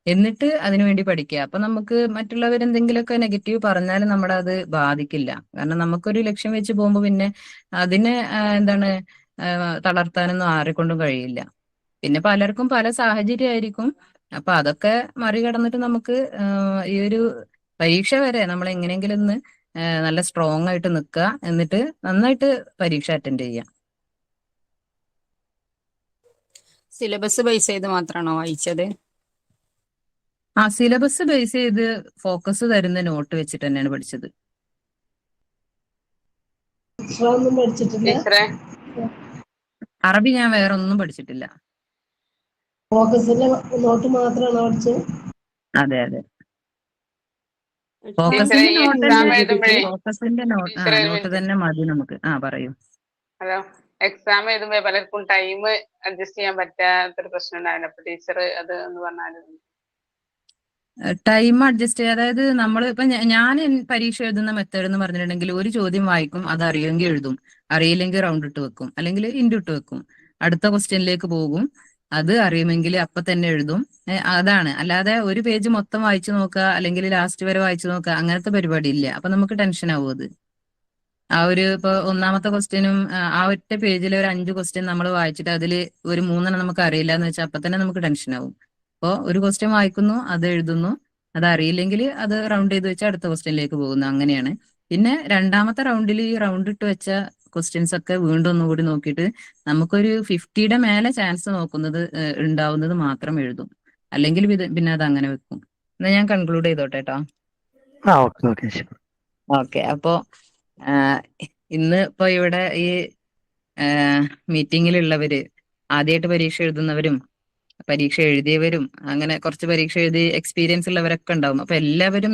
എന്നിട്ട് അതിനുവേണ്ടി പഠിക്കുക. അപ്പൊ നമുക്ക് മറ്റുള്ളവർ എന്തെങ്കിലുമൊക്കെ നെഗറ്റീവ് പറഞ്ഞാലും നമ്മളെ അത് ബാധിക്കില്ല. കാരണം നമുക്കൊരു ലക്ഷ്യം വെച്ച് പോകുമ്പോൾ പിന്നെ അതിനെ തളർത്താനൊന്നും ആരെക്കൊണ്ടും കഴിയില്ല. പിന്നെ പലർക്കും പല സാഹചര്യമായിരിക്കും. അപ്പൊ അതൊക്കെ മറികടന്നിട്ട് നമുക്ക് ഈ ഒരു പരീക്ഷ വരെ നമ്മൾ എങ്ങനെയെങ്കിലും ഒന്ന് നല്ല സ്ട്രോങ് ആയിട്ട് നിൽക്കുക, എന്നിട്ട് നന്നായിട്ട് പരീക്ഷ അറ്റൻഡ് ചെയ്യുക. സിലബസ് ബേസ് ചെയ്ത് മാത്രമാണോ വായിച്ചത്? സിലബസ് ബേസ് ചെയ്ത് ഫോക്കസ് തരുന്ന നോട്ട് വെച്ചിട്ട് തന്നെയാണ് പഠിച്ചത്. അറബി ഞാൻ വേറെ ഒന്നും പഠിച്ചിട്ടില്ല. ഫോക്കസിന്റെ നോട്ട് മാത്രമാണോ പഠിച്ചത്? അതെ അതെ, ഫോക്കസിന്റെ നോട്ട് തന്നെ മതി നമുക്ക്. പറയൂ. ഹലോ, എക്സാം എഴുതുമ്പോ പലർക്കും ടൈം അഡ്ജസ്റ്റ് ചെയ്യാൻ പറ്റാത്തൊരു പ്രശ്നം ഉണ്ടാവില്ല. അപ്പൊ ടീച്ചർ അത് ഒന്ന് പറഞ്ഞാലും. ടൈം അഡ്ജസ്റ്റ് ചെയ്യുക, അതായത് നമ്മൾ ഇപ്പൊ ഞാൻ പരീക്ഷ എഴുതുന്ന മെത്തേഡ് എന്ന് പറഞ്ഞിട്ടുണ്ടെങ്കിൽ ഒരു ചോദ്യം വായിക്കും, അത് അറിയുമെങ്കിൽ എഴുതും, അറിയില്ലെങ്കിൽ റൗണ്ട് ഇട്ട് വെക്കും, അല്ലെങ്കിൽ ഇൻറ്റു ഇട്ട് വെക്കും, അടുത്ത ക്വസ്റ്റ്യനിലേക്ക് പോകും, അത് അറിയുമെങ്കിൽ അപ്പൊ തന്നെ എഴുതും. അതാണ്. അല്ലാതെ ഒരു പേജ് മൊത്തം വായിച്ചു നോക്കുക അല്ലെങ്കിൽ ലാസ്റ്റ് വരെ വായിച്ചു നോക്കുക അങ്ങനത്തെ പരിപാടി ഇല്ല. അപ്പൊ നമുക്ക് ടെൻഷൻ ആവും അത്. ഇപ്പൊ ഒന്നാമത്തെ ക്വസ്റ്റ്യനും ഒറ്റ പേജിൽ ഒരു 5 ക്വസ്റ്റ്യൻ നമ്മൾ വായിച്ചിട്ട് അതിൽ ഒരു 3 നമുക്ക് അറിയില്ല എന്ന് വെച്ചാൽ അപ്പൊ തന്നെ നമുക്ക് ടെൻഷൻ ആവും. അപ്പോൾ ഒരു ക്വസ്റ്റ്യൻ വായിക്കുന്നു, അത് എഴുതുന്നു, അത് അറിയില്ലെങ്കിൽ അത് റൗണ്ട് ചെയ്ത് വെച്ച് അടുത്ത ക്വസ്റ്റ്യനിലേക്ക് പോകുന്നു, അങ്ങനെയാണ്. പിന്നെ രണ്ടാമത്തെ റൗണ്ടിൽ ഈ റൗണ്ട് ഇട്ട് വെച്ച ക്വസ്റ്റ്യൻസ് ഒക്കെ വീണ്ടും ഒന്നുകൂടി നോക്കിയിട്ട് നമുക്കൊരു 50 മേലെ ചാൻസ് ഉണ്ടാവുന്നത് മാത്രം എഴുതും. അല്ലെങ്കിൽ പിന്നെ അത് അങ്ങനെ വെക്കും. എന്നാ ഞാൻ കൺക്ലൂഡ് ചെയ്തോട്ടെ കേട്ടോ. ഓക്കെ ഓക്കെ ശരി. ഓക്കെ, അപ്പോ ഇന്ന് ഇപ്പൊ ഇവിടെ ഈ മീറ്റിങ്ങിലുള്ളവര് ആദ്യമായിട്ട് പരീക്ഷ എഴുതുന്നവരും പരീക്ഷ എഴുതിയവരും അങ്ങനെ കുറച്ച് പരീക്ഷ എഴുതി എക്സ്പീരിയൻസ് ഉള്ളവരൊക്കെ ഉണ്ടാവും. അപ്പൊ എല്ലാവരും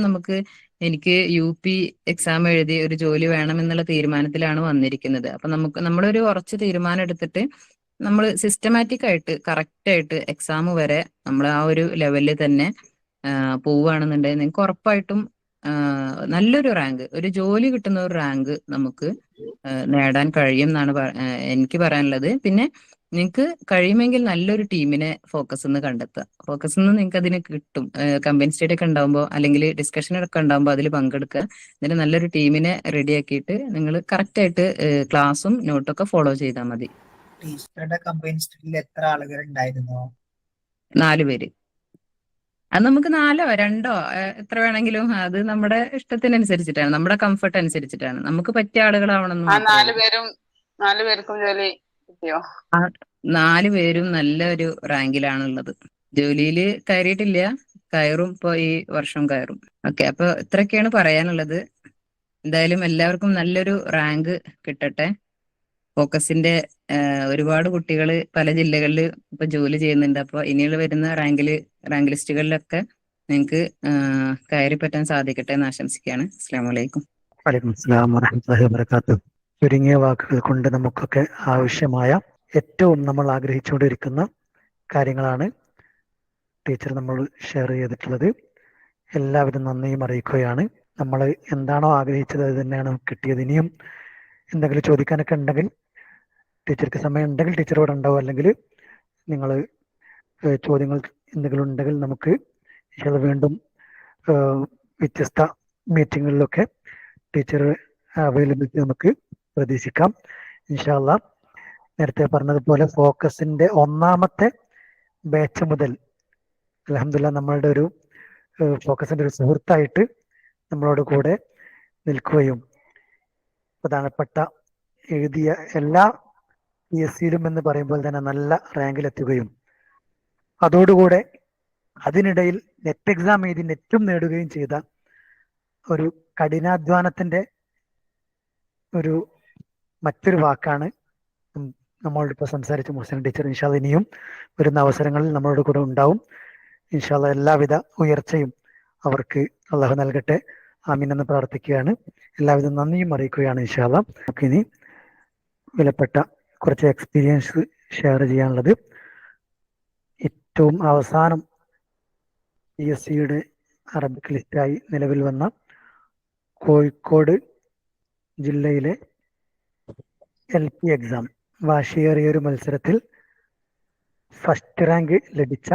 എനിക്ക് UP എക്സാം എഴുതി ഒരു ജോലി വേണം എന്നുള്ള തീരുമാനത്തിലാണ് വന്നിരിക്കുന്നത്. അപ്പൊ നമ്മളൊരു ഉറച്ച തീരുമാനം എടുത്തിട്ട് നമ്മൾ സിസ്റ്റമാറ്റിക് ആയിട്ട് കറക്റ്റ് ആയിട്ട് എക്സാം വരെ നമ്മൾ ആ ഒരു ലെവലിൽ തന്നെ പോവുകയാണെന്നുണ്ടെങ്കിൽ നിങ്ങൾക്ക് ഉറപ്പായിട്ടും നല്ലൊരു റാങ്ക്, ഒരു ജോലി കിട്ടുന്ന ഒരു റാങ്ക് നമുക്ക് നേടാൻ കഴിയും എന്നാണ് എനിക്ക് പറയാനുള്ളത്. പിന്നെ നിങ്ങൾക്ക് കഴിയുമെങ്കിൽ നല്ലൊരു ടീമിനെ ഫോക്കസ് നിന്ന് കണ്ടെത്തുക. ഫോക്കസ് നിന്ന് നിങ്ങൾക്ക് അതിന് കിട്ടും. കമ്പനി സ്റ്റഡി ഒക്കെ ഉണ്ടാകുമ്പോൾ അല്ലെങ്കിൽ ഡിസ്കഷൻ ഒക്കെ ഉണ്ടാകുമ്പോൾ അതിൽ പങ്കെടുക്കുക. എന്നിട്ട് നല്ലൊരു ടീമിനെ റെഡിയാക്കിയിട്ട് നിങ്ങൾ കറക്റ്റ് ആയിട്ട് ക്ലാസ്സും നോട്ടൊക്കെ ഫോളോ ചെയ്താൽ മതി. ടീച്ചറുടെ കമ്പനി സ്റ്റഡിയിൽ എത്ര ആളുകൾ ഉണ്ടായിരുന്നു? 4 പേര്. അത് നമുക്ക് 4ഓ 2ഓ എത്ര വേണമെങ്കിലും, അത് നമ്മുടെ ഇഷ്ടത്തിനനുസരിച്ചിട്ടാണ്, നമ്മുടെ കംഫർട്ട് അനുസരിച്ചിട്ടാണ്. നമുക്ക് പറ്റിയ ആളുകളാവണമെന്ന് ആ മാത്രമേ ഉള്ളൂ. 4 പേർക്കും ജോലി കിട്ടിയോ? ആ 4 പേരും നല്ലൊരു റാങ്കിലാണുള്ളത്. ജോലിയിൽ കയറിയിട്ടില്ല, കയറും. ഇപ്പൊ ഈ വർഷം കയറും. ഓക്കെ, അപ്പൊ ഇത്രയൊക്കെയാണ് പറയാനുള്ളത്. എന്തായാലും എല്ലാവർക്കും നല്ലൊരു റാങ്ക് കിട്ടട്ടെ. ഫോക്കസിന്റെ ഒരുപാട് കുട്ടികൾ പല ജില്ലകളിൽ ഇപ്പൊ ജോലി ചെയ്യുന്നുണ്ട്. അപ്പൊ ഇനിയുള്ള വരുന്ന റാങ്ക് ലിസ്റ്റുകളിലൊക്കെ നിങ്ങൾക്ക് കയറി പറ്റാൻ സാധിക്കട്ടെ എന്ന് ആശംസിക്കുകയാണ്. അസ്സലാമു അലൈക്കും. വലൈക്കും അസ്സലാം വറഹ്മത്തുള്ളാഹി വബറകാതുഹു. ചുരുങ്ങിയ വാക്കുകൾ കൊണ്ട് നമുക്കൊക്കെ ആവശ്യമായ ഏറ്റവും നമ്മൾ ആഗ്രഹിച്ചുകൊണ്ടിരിക്കുന്ന കാര്യങ്ങളാണ് ടീച്ചർ നമ്മൾ ഷെയർ ചെയ്തിട്ടുള്ളത്. എല്ലാവിധ നന്ദിയും അറിയിക്കുകയാണ്. നമ്മൾ എന്താണോ ആഗ്രഹിച്ചത് അത് തന്നെയാണ് കിട്ടിയത്. ഇനിയും എന്തെങ്കിലും ചോദിക്കാനൊക്കെ ഉണ്ടെങ്കിൽ, ടീച്ചർക്ക് സമയം ഉണ്ടെങ്കിൽ ടീച്ചർ ഇവിടെ ഉണ്ടാവും. അല്ലെങ്കിൽ നിങ്ങൾ ചോദ്യങ്ങൾ എന്തെങ്കിലും ഉണ്ടെങ്കിൽ നമുക്ക് വീണ്ടും വ്യത്യസ്ത മീറ്റിങ്ങുകളിലൊക്കെ ടീച്ചർ അവൈലബിലിറ്റി നമുക്ക് പ്രതീക്ഷിക്കാം. ഇൻഷാ അല്ലാഹ് നേരത്തെ പറഞ്ഞതുപോലെ ഫോക്കസിന്റെ 1ാമത്തെ ബാച്ച് മുതൽ അൽഹംദുലില്ലാഹ് നമ്മളുടെ ഒരു ഫോക്കസിന്റെ ഒരു സുഹൃത്തായിട്ട് നമ്മളോട് കൂടെ നിൽക്കുകയും പ്രധാനപ്പെട്ട എഴുതിയ എല്ലാ PSCയിലും എന്ന് പറയുമ്പോൾ തന്നെ നല്ല റാങ്കിലെത്തുകയും അതോടുകൂടെ അതിനിടയിൽ നെറ്റ് എക്സാം എഴുതി നെറ്റും നേടുകയും ചെയ്ത ഒരു കഠിനാധ്വാനത്തിന്റെ ഒരു മറ്റൊരു വാക്കാണ് നമ്മളോട് ഇപ്പോൾ സംസാരിച്ച മുഹ്സിന ടീച്ചർ. ഇൻഷാ അല്ലാഹ് ഇനിയും വരുന്ന അവസരങ്ങളിൽ നമ്മളോട് കൂടെ ഉണ്ടാവും. ഇൻഷാ അല്ലാഹ് എല്ലാവിധ ഉയർച്ചയും അവർക്ക് അള്ളാഹു നൽകട്ടെ. ആമീൻ എന്ന് പ്രാർത്ഥിക്കുകയാണ്. എല്ലാവിധ നന്ദിയും അറിയിക്കുകയാണ്. ഇൻഷാ അല്ലാഹ് നമുക്കിനി വിലപ്പെട്ട കുറച്ച് എക്സ്പീരിയൻസ് ഷെയർ ചെയ്യാനുള്ളത്. ഏറ്റവും അവസാനം PSCയുടെ അറബിക് ലിസ്റ്റായി നിലവിൽ വന്ന കോഴിക്കോട് ജില്ലയിലെ LP എക്സാം വാശിയേറിയ ഒരു മത്സരത്തിൽ ഫസ്റ്റ് റാങ്ക് ലഭിച്ച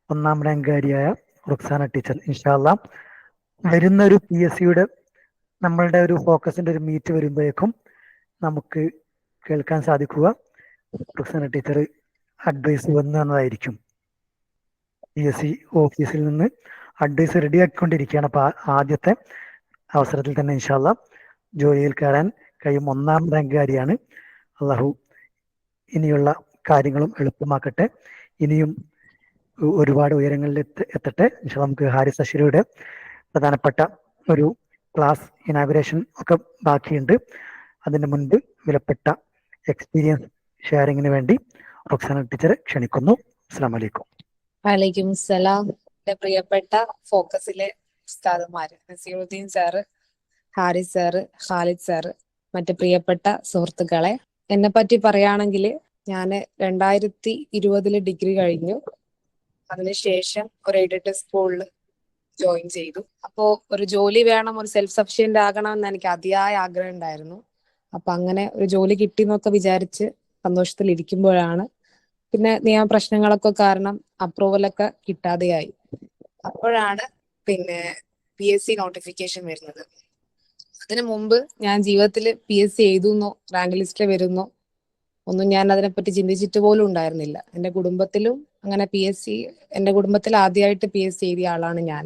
1ാം റാങ്കുകാരിയായ റുക്സാന ടീച്ചർ. ഇൻഷാ അല്ലാഹ് വരുന്ന ഒരു PSCയുടെ നമ്മളുടെ ഒരു ഫോക്കസിന്റെ ഒരു മീറ്റ് വരുമ്പോഴേക്കും നമുക്ക് കേൾക്കാൻ സാധിക്കുക റുക്സാന ടീച്ചർ അഡ്വൈസ് വന്നു എന്നതായിരിക്കും. PSC ഓഫീസിൽ നിന്ന് അഡ്വൈസ് റെഡിയാക്കിക്കൊണ്ടിരിക്കുകയാണ്. അപ്പോൾ ആദ്യത്തെ അവസരത്തിൽ തന്നെ ഇൻഷാ അല്ലാഹ് ജോലിയിൽ കയറാൻ കഴിയും 1ാം റാങ്കുകാരിയാണ്. അള്ളാഹു ഇനിയുള്ള കാര്യങ്ങളും എളുപ്പമാക്കട്ടെ. ഇനിയും ഒരുപാട് ഉയരങ്ങളിൽ എത്തട്ടെ. ഇൻഷാ അല്ലാഹ് നമുക്ക് ഹാരിസ് അഷ്റഫിയുടെ പ്രധാനപ്പെട്ട ഒരു ക്ലാസ് ഇനാഗുറേഷൻ ഒക്കെ ബാക്കിയുണ്ട്. അതിന് മുൻപ് വിലപ്പെട്ട എക്സ്പീരിയൻസ് ഷെയറിങ്ങിന് വേണ്ടി റുക്സാന ടീച്ചറെ ക്ഷണിക്കുന്നു. അസ്സലാമു അലൈക്കും. വലൈക്കും സലാം. എന്റെ പ്രിയപ്പെട്ട ഫോക്കസിലെ ഉസ്താദുമാര് Naseeruddin sir, Haris sir, Khalid sir, മറ്റ് പ്രിയപ്പെട്ട സുഹൃത്തുക്കളെ, എന്നെ പറ്റി പറയുകയാണെങ്കിൽ ഞാൻ 2020 ഡിഗ്രി കഴിഞ്ഞു. അതിനുശേഷം ഒരു എയ്ഡഡ് സ്കൂളിൽ ജോയിൻ ചെയ്തു. അപ്പോ ഒരു ജോലി വേണം, ഒരു സെൽഫ് സഫിഷ്യന്റ് ആകണം എന്ന് എനിക്ക് അതിയായ ആഗ്രഹം ഉണ്ടായിരുന്നു. അപ്പൊ അങ്ങനെ ഒരു ജോലി കിട്ടി എന്നൊക്കെ വിചാരിച്ച് സന്തോഷത്തിൽ ഇരിക്കുമ്പോഴാണ് പിന്നെ നിയമപ്രശ്നങ്ങളൊക്കെ കാരണം അപ്രൂവലൊക്കെ കിട്ടാതെയായി. അപ്പോഴാണ് പിന്നെ PSC നോട്ടിഫിക്കേഷൻ വരുന്നത്. അതിനു മുമ്പ് ഞാൻ ജീവിതത്തിൽ PSC എഴുതുന്നോ റാങ്ക് ലിസ്റ്റിൽ വരുന്നോ ഒന്നും ഞാൻ അതിനെപ്പറ്റി ചിന്തിച്ചിട്ട് പോലും ഉണ്ടായിരുന്നില്ല. എന്റെ കുടുംബത്തിലും അങ്ങനെ എന്റെ കുടുംബത്തിൽ ആദ്യമായിട്ട് PSC എഴുതിയ ആളാണ് ഞാൻ.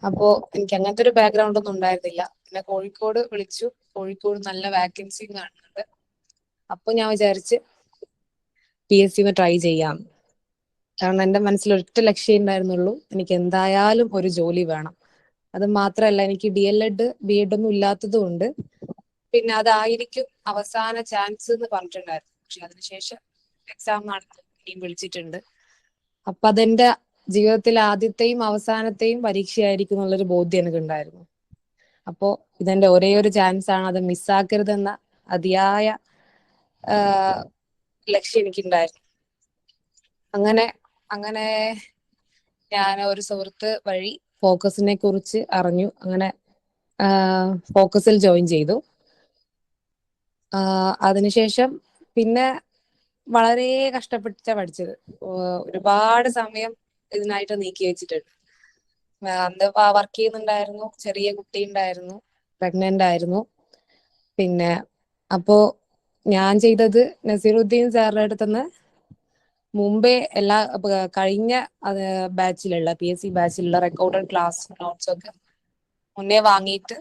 അപ്പോ എനിക്ക് അങ്ങനത്തെ ഒരു ബാക്ക്ഗ്രൗണ്ട് ഒന്നും ഉണ്ടായിരുന്നില്ല. പിന്നെ കോഴിക്കോട് വിളിച്ചു. കോഴിക്കോട് നല്ല വാക്കൻസി കാണുന്നുണ്ട്. അപ്പൊ ഞാൻ വിചാരിച്ച് PSC ട്രൈ ചെയ്യാം. കാരണം എൻ്റെ മനസ്സിൽ ഒറ്റ ലക്ഷ്യം ഉണ്ടായിരുന്നുള്ളൂ, എനിക്ക് എന്തായാലും ഒരു ജോലി വേണം. അത് മാത്രമല്ല, എനിക്ക് DLED B.Ed ഒന്നും ഇല്ലാത്തത് കൊണ്ട് പിന്നെ അതായിരിക്കും അവസാന ചാൻസ് എന്ന് പറഞ്ഞിട്ടുണ്ടായിരുന്നു. പക്ഷെ അതിനുശേഷം എക്സാം നടത്തി ഇനിയും വിളിച്ചിട്ടുണ്ട്. അപ്പൊ അതെന്റെ ജീവിതത്തിലെ ആദ്യത്തെയും അവസാനത്തെയും പരീക്ഷയായിരിക്കും എന്നുള്ളൊരു ബോധ്യം എനിക്ക് ഉണ്ടായിരുന്നു. അപ്പോ ഇതെന്റെ ഒരേ ഒരു ചാൻസ് ആണ്, അത് മിസ്സാക്കരുതെന്ന അതിയായ ലക്ഷ്യം എനിക്കുണ്ടായിരുന്നു. അങ്ങനെ അങ്ങനെ ഞാൻ ഒരു സുഹൃത്ത് വഴി ഫോക്കസിനെ കുറിച്ച് അറിഞ്ഞു. അങ്ങനെ ഫോക്കസിൽ ജോയിൻ ചെയ്തു. അതിനുശേഷം പിന്നെ വളരെ കഷ്ടപ്പെട്ടാ പഠിച്ചത്. ഒരുപാട് സമയം ഇതിനായിട്ട് നീക്കി വെച്ചിട്ടുണ്ട്. അന്ന് വർക്ക് ചെയ്യുന്നുണ്ടായിരുന്നു, ചെറിയ കുട്ടി ഉണ്ടായിരുന്നു, പ്രഗ്നന്റ് ആയിരുന്നു. പിന്നെ അപ്പോ ഞാൻ ചെയ്തത് നസീറുദ്ദീൻ സാറിന്റെ അടുത്തുനിന്ന് മുമ്പേ എല്ലാ കഴിഞ്ഞ ബാച്ചിലുള്ള PSC ബാച്ചിലുള്ള റെക്കോർഡഡ് ക്ലാസ് നോട്ട്സ് ഒക്കെ മുന്നേ വാങ്ങിയിട്ട്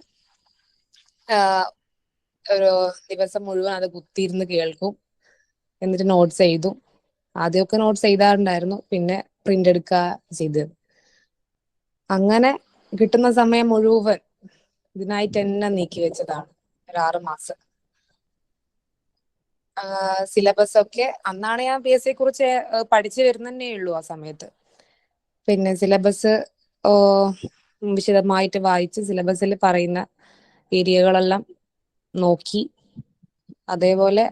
ഒരു ദിവസം മുഴുവൻ അത് കുത്തിയിരുന്ന് കേൾക്കും. എന്നിട്ട് നോട്ട്സ് എഴുതും. ആദ്യമൊക്കെ നോട്ട്സ് എഴുതാറുണ്ടായിരുന്നു, പിന്നെ പ്രിന്റ് എടുക്കുക ചെയ്തത്. അങ്ങനെ കിട്ടുന്ന സമയം മുഴുവൻ ഇതിനായിട്ട് തന്നെ നീക്കി വെച്ചതാണ് ഒരു 6 മാസം. സിലബസ് ഒക്കെ അന്നാണ് ഞാൻ PSC കുറിച്ച് പഠിച്ചു വരുന്നതന്നെ ഉള്ളൂ ആ സമയത്ത്. പിന്നെ സിലബസ് വിശദമായിട്ട് വായിച്ച് സിലബസിൽ പറയുന്ന ഏരിയകളെല്ലാം നോക്കി. അതേപോലെ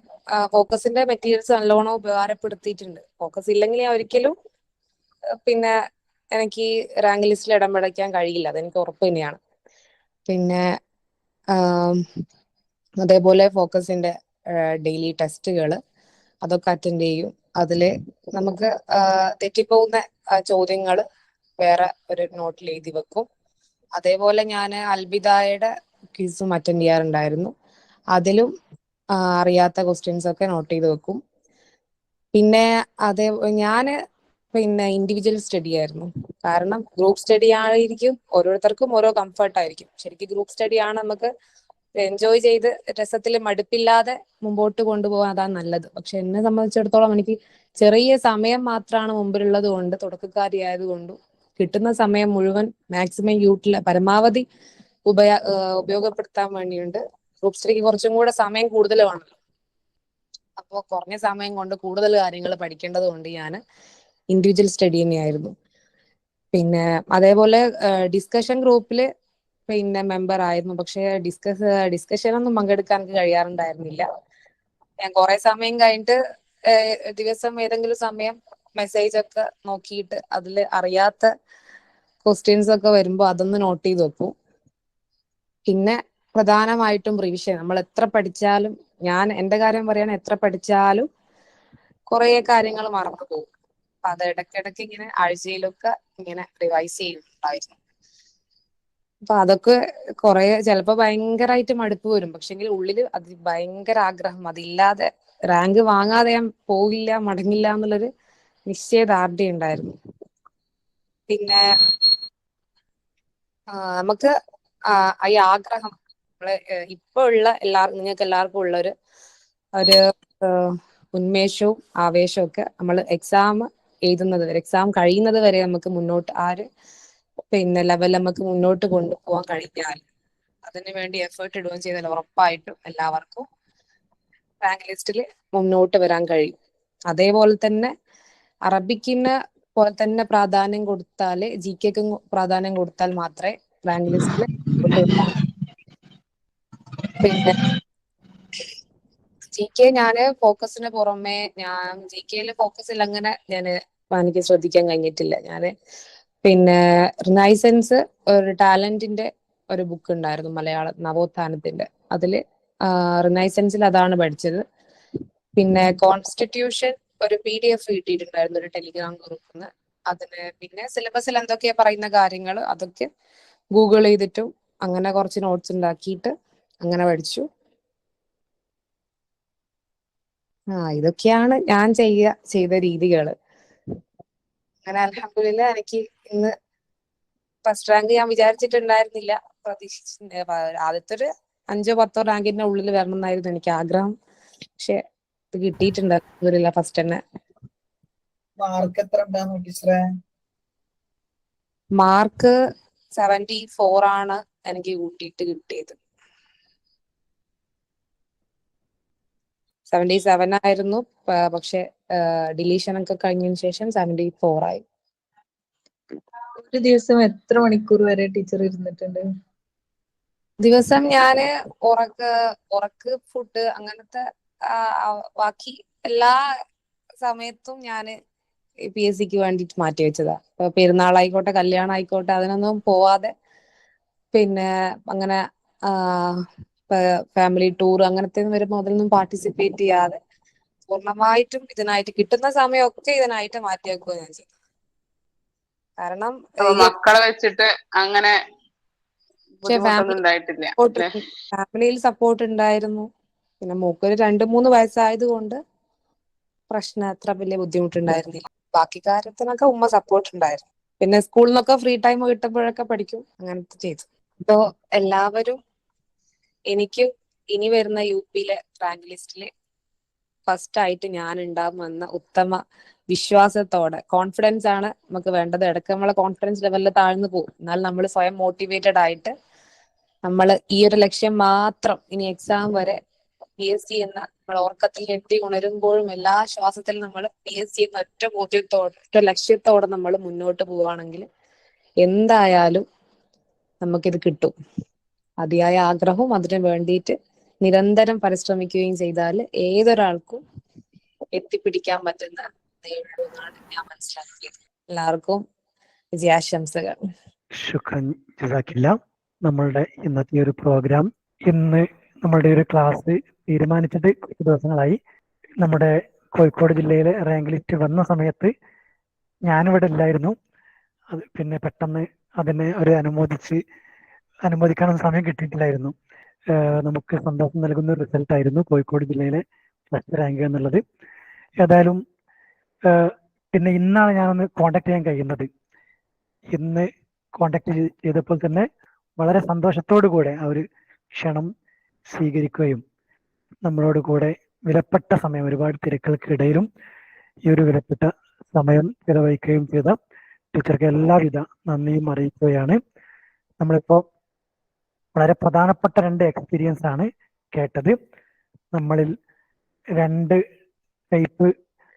ഫോക്കസിന്റെ മെറ്റീരിയൽസ് നല്ലോണം ഉപകാരപ്പെടുത്തിയിട്ടുണ്ട്. ഫോക്കസ് ഇല്ലെങ്കിൽ ഞാൻ ഒരിക്കലും പിന്നെ എനിക്ക് റാങ്ക് ലിസ്റ്റിൽ ഇടം പിടിക്കാൻ കഴിയില്ല, അതെനിക്ക് ഉറപ്പ് തന്നെയാണ്. പിന്നെ അതേപോലെ ഫോക്കസിന്റെ ഡെയിലി ടെസ്റ്റുകൾ അതൊക്കെ അറ്റൻഡ് ചെയ്യും. അതില് നമുക്ക് തെറ്റിപ്പോകുന്ന ചോദ്യങ്ങൾ വേറെ ഒരു നോട്ടിൽ എഴുതി വെക്കും. അതേപോലെ ഞാൻ അൽബിദായുടെ ക്വിസും അറ്റൻഡ് ചെയ്യാറുണ്ടായിരുന്നു. അതിലും അറിയാത്ത ക്വസ്റ്റ്യൻസ് ഒക്കെ നോട്ട് ചെയ്ത് വെക്കും. പിന്നെ ഞാന് പിന്നെ ഇൻഡിവിജ്വൽ സ്റ്റഡി ആയിരുന്നു. കാരണം ഗ്രൂപ്പ് സ്റ്റഡി ആയിരിക്കും ഓരോരുത്തർക്കും ഓരോ കംഫർട്ട് ആയിരിക്കും. ശരിക്കും ഗ്രൂപ്പ് സ്റ്റഡി ആണ് നമുക്ക് എൻജോയ് ചെയ്ത് രസത്തിൽ മടുപ്പില്ലാതെ മുമ്പോട്ട് കൊണ്ടുപോകാൻ അതാണ് നല്ലത്. പക്ഷെ എന്നെ സംബന്ധിച്ചിടത്തോളം എനിക്ക് ചെറിയ സമയം മാത്രമാണ് മുമ്പിലുള്ളത് കൊണ്ട്, തുടക്കക്കാരി ആയതുകൊണ്ടും കിട്ടുന്ന സമയം മുഴുവൻ മാക്സിമം പരമാവധി ഉപയോഗപ്പെടുത്താൻ വേണ്ടിയുണ്ട്. ഗ്രൂപ്പ് സ്റ്റഡിക്ക് കുറച്ചും കൂടെ സമയം കൂടുതൽ വേണമല്ലോ. അപ്പോൾ കുറഞ്ഞ സമയം കൊണ്ട് കൂടുതൽ കാര്യങ്ങൾ പഠിക്കേണ്ടത് കൊണ്ട് ഞാൻ ഇൻഡിവിജ്വൽ സ്റ്റഡി തന്നെയായിരുന്നു. പിന്നെ അതേപോലെ ഡിസ്കഷൻ ഗ്രൂപ്പില് പിന്നെ മെമ്പർ ആയിരുന്നു. പക്ഷെ ഡിസ്കഷനൊന്നും പങ്കെടുക്കാൻ എനിക്ക് കഴിയാറുണ്ടായിരുന്നില്ല. ഞാൻ കുറെ സമയം കഴിഞ്ഞിട്ട് ദിവസം ഏതെങ്കിലും സമയം മെസ്സേജ് ഒക്കെ നോക്കിയിട്ട് അതിൽ അറിയാത്ത ക്വസ്റ്റ്യൻസ് ഒക്കെ വരുമ്പോൾ അതൊന്ന് നോട്ട് ചെയ്ത് വെക്കും. പിന്നെ പ്രധാനമായിട്ടും റിവിഷൻ. നമ്മൾ എത്ര പഠിച്ചാലും, ഞാൻ എന്റെ കാര്യം പറയുകയാണെങ്കിൽ എത്ര പഠിച്ചാലും കുറെ കാര്യങ്ങൾ മറന്നു പോകും. അപ്പൊ അത് ഇടയ്ക്കിടയ്ക്ക് ഇങ്ങനെ ആഴ്ചയിലൊക്കെ ഇങ്ങനെ റിവൈസ് ചെയ്യുന്നുണ്ടായിരുന്നു. അപ്പൊ അതൊക്കെ ചിലപ്പോ ഭയങ്കരമായിട്ട് മടുപ്പ് വരും. പക്ഷെങ്കിൽ ഉള്ളിൽ അത് ഭയങ്കര ആഗ്രഹം, അതില്ലാതെ റാങ്ക് വാങ്ങാതെ ഞാൻ പോകില്ല, മടങ്ങില്ല എന്നുള്ളൊരു നിശ്ചയദാർഢ്യം ഉണ്ടായിരുന്നു. പിന്നെ നമുക്ക് ഈ ആഗ്രഹം നമ്മള് ഇപ്പൊ ഉള്ള നിങ്ങൾക്ക് എല്ലാവർക്കും ഉള്ള ഒരു ഉന്മേഷവും ആവേശവും ഒക്കെ നമ്മൾ എക്സാം എഴുതുന്നത് വരെ, എക്സാം കഴിയുന്നത് വരെ നമുക്ക് മുന്നോട്ട് പിന്നെ ലെവൽ നമുക്ക് മുന്നോട്ട് കൊണ്ടുപോകാൻ കഴിഞ്ഞാൽ, അതിനു വേണ്ടി എഫേർട്ട് ഇടുകയും ചെയ്താൽ ഉറപ്പായിട്ടും എല്ലാവർക്കും റാങ്ക് ലിസ്റ്റിൽ മുന്നോട്ട് വരാൻ കഴിയും. അതേപോലെ തന്നെ അറബിക്കിന് പോലെ തന്നെ പ്രാധാന്യം കൊടുത്താല് GK പ്രാധാന്യം കൊടുത്താൽ മാത്രമേ റാങ്ക് ലിസ്റ്റിൽ മുന്നോട്ട് വരാൻ. പിന്നെ GK ഞാന് ഫോക്കസിന് പുറമെ GKയിൽ ഫോക്കസ് ഇല്ല, അങ്ങനെ എനിക്ക് ശ്രദ്ധിക്കാൻ കഴിഞ്ഞിട്ടില്ല. ഞാന് പിന്നെ റിനൈസൻസ് ഒരു ടാലന്റിന്റെ ഒരു ബുക്ക് ഉണ്ടായിരുന്നു, മലയാളം നവോത്ഥാനത്തിന്റെ. അതില് റിനൈസൻസിൽ അതാണ് പഠിച്ചത്. പിന്നെ കോൺസ്റ്റിറ്റ്യൂഷൻ ഒരു PDF കിട്ടിയിട്ടുണ്ടായിരുന്നു ഒരു ടെലിഗ്രാം ഗ്രൂപ്പിൽ നിന്ന്. അതിന് പിന്നെ സിലബസിൽ എന്തൊക്കെയാ പറയുന്ന കാര്യങ്ങൾ അതൊക്കെ ഗൂഗിൾ ചെയ്തിട്ടും അങ്ങനെ കുറച്ച് നോട്ട്സ് ഉണ്ടാക്കിയിട്ട് അങ്ങനെ പഠിച്ചു. ഇതൊക്കെയാണ് ഞാൻ ചെയ്ത രീതികൾ. അങ്ങനെ അൽഹംദുലില്ലാ എനിക്ക് ഇന്ന് ഫസ്റ്റ് റാങ്ക് ഞാൻ വിചാരിച്ചിട്ടുണ്ടായിരുന്നില്ല, ആദ്യത്തെ ഒരു 5-10 റാങ്കിന്റെ ഉള്ളിൽ വരണം എന്നായിരുന്നു എനിക്ക് ആഗ്രഹം. പക്ഷെ ഇത് കിട്ടിയിട്ടുണ്ട് അൽഹംദുലില്ലാ, ഫസ്റ്റ് തന്നെ. മാർക്ക് എത്ര ഉണ്ടായിരുന്നു ടീച്ചറെ? മാർക്ക് 74 ആണ് എനിക്ക് കൂട്ടിയിട്ട് കിട്ടിയത്. 77 ആയിരുന്നു, പക്ഷെ ഡിലീഷൻ ഒക്കെ കഴിഞ്ഞതിന് ശേഷം 74 ആയി. ഒരു ദിവസം എത്ര മണിക്കൂർ വരെ ടീച്ചർ ഇരുന്നിട്ടുണ്ട്? ദിവസം ഞാന് ഉറക്ക് ഫുഡ് അങ്ങനത്തെ ബാക്കി എല്ലാ സമയത്തും ഞാന് PSCക്ക് വേണ്ടിയിട്ട് മാറ്റി വെച്ചതാ. ഇപ്പൊ പെരുന്നാളായിക്കോട്ടെ കല്യാണം ആയിക്കോട്ടെ അതിനൊന്നും പോവാതെ, പിന്നെ അങ്ങനെ ഫാമിലി ടൂർ അങ്ങനത്തെ വരുമ്പോൾ അതിലൊന്നും പാർട്ടിസിപ്പേറ്റ് ചെയ്യാതെ പൂർണ്ണമായിട്ടും ഇതിനായിട്ട് കിട്ടുന്ന സമയമൊക്കെ ഇതിനായിട്ട് മാറ്റി വെക്കുക ഞാൻ ചെയ്തു. കാരണം അപ്പൊ മക്കളെ വെച്ചിട്ട് അങ്ങനെ ബുദ്ധിമുട്ടൊന്നും ഉണ്ടായിട്ടില്ല അല്ലേ? ഫാമിലിയിൽ സപ്പോർട്ട് ഉണ്ടായിരുന്നു. പിന്നെ മൂക്കൊരു 2-3 വയസ്സായത് കൊണ്ട് പ്രശ്നം അത്ര വലിയ ബുദ്ധിമുട്ടുണ്ടായിരുന്നില്ല. ബാക്കി കാര്യത്തിനൊക്കെ ഉമ്മ സപ്പോർട്ട് ഉണ്ടായിരുന്നു. പിന്നെ സ്കൂളിൽ നിന്നൊക്കെ ഫ്രീ ടൈം കിട്ടുമ്പോഴൊക്കെ പഠിക്കും, അങ്ങനത്തെ ചെയ്തു. ഇപ്പോ എല്ലാവരും എനിക്ക് ഇനി വരുന്ന UPയിലെ റാങ്ക് ലിസ്റ്റില് ഫസ്റ്റ് ആയിട്ട് ഞാൻ ഉണ്ടാകുമെന്ന ഉത്തമ വിശ്വാസത്തോടെ, കോൺഫിഡൻസ് ആണ് നമുക്ക് വേണ്ടത്. ഇടയ്ക്ക് നമ്മളെ കോൺഫിഡൻസ് ലെവലിൽ താഴ്ന്നു പോകും. എന്നാൽ നമ്മൾ സ്വയം മോട്ടിവേറ്റഡ് ആയിട്ട് നമ്മൾ ഈ ഒരു ലക്ഷ്യം മാത്രം, ഇനി എക്സാം വരെ PSC എന്ന നമ്മൾ ഉറക്കത്തിൽ എത്തി ഉണരുമ്പോഴും എല്ലാ ശ്വാസത്തിലും നമ്മൾ PSC എന്ന ഒറ്റ ബോധ്യത്തോടെ, ഒറ്റ ലക്ഷ്യത്തോടെ നമ്മൾ മുന്നോട്ട് പോവുകയാണെങ്കിൽ എന്തായാലും നമുക്കിത് കിട്ടും. അതിയായ ആഗ്രഹവും അതിനു വേണ്ടിയിട്ട് നിരന്തരം പരിശ്രമിക്കുകയും ചെയ്താൽ ഏതൊരാൾക്കും എത്തിപ്പിടിക്കാൻ പറ്റുന്ന എന്നാണ് ഞാൻ മനസ്സിലാക്കിയത്. എല്ലാവർക്കും വിജയാശംസകൾ. ശുക്രൻ ജസാക്കില്ല. നമ്മളുടെ ഇന്നത്തെ ഒരു പ്രോഗ്രാം, ഇന്ന് നമ്മളുടെ ഒരു ക്ലാസ് തീരുമാനിച്ചിട്ട് കുറച്ച് ദിവസങ്ങളായി. നമ്മുടെ കോഴിക്കോട് ജില്ലയിലെ റാങ്ക് ലിസ്റ്റ് വന്ന സമയത്ത് ഞാനിവിടെ ഇല്ലായിരുന്നു. അത് പിന്നെ പെട്ടെന്ന് അതിനെ അനുമോദിക്കാനൊന്നും സമയം കിട്ടിയിട്ടില്ലായിരുന്നു. നമുക്ക് സന്തോഷം നൽകുന്ന ഒരു റിസൾട്ട് ആയിരുന്നു കോഴിക്കോട് ജില്ലയിലെ ഫസ്റ്റ് റാങ്ക് എന്നുള്ളത്. ഏതായാലും പിന്നെ ഇന്നാണ് ഞാനൊന്ന് കോണ്ടാക്ട് ചെയ്യാൻ കഴിയുന്നത്. ഇന്ന് കോണ്ടാക്ട് ചെയ്തപ്പോൾ തന്നെ വളരെ സന്തോഷത്തോടു കൂടെ ആ ഒരു ക്ഷണം സ്വീകരിക്കുകയും നമ്മളോട് കൂടെ വിലപ്പെട്ട സമയം, ഒരുപാട് തിരക്കുകൾക്കിടയിലും ഈ ഒരു വിലപ്പെട്ട സമയം ചെലവഴിക്കുകയും ചെയ്ത ടീച്ചർക്ക് എല്ലാവിധ നന്ദിയും അറിയിക്കുകയാണ്. നമ്മളിപ്പോൾ വളരെ പ്രധാനപ്പെട്ട 2 എക്സ്പീരിയൻസ് ആണ് കേട്ടത്. നമ്മളിൽ 2 ടൈപ്പ്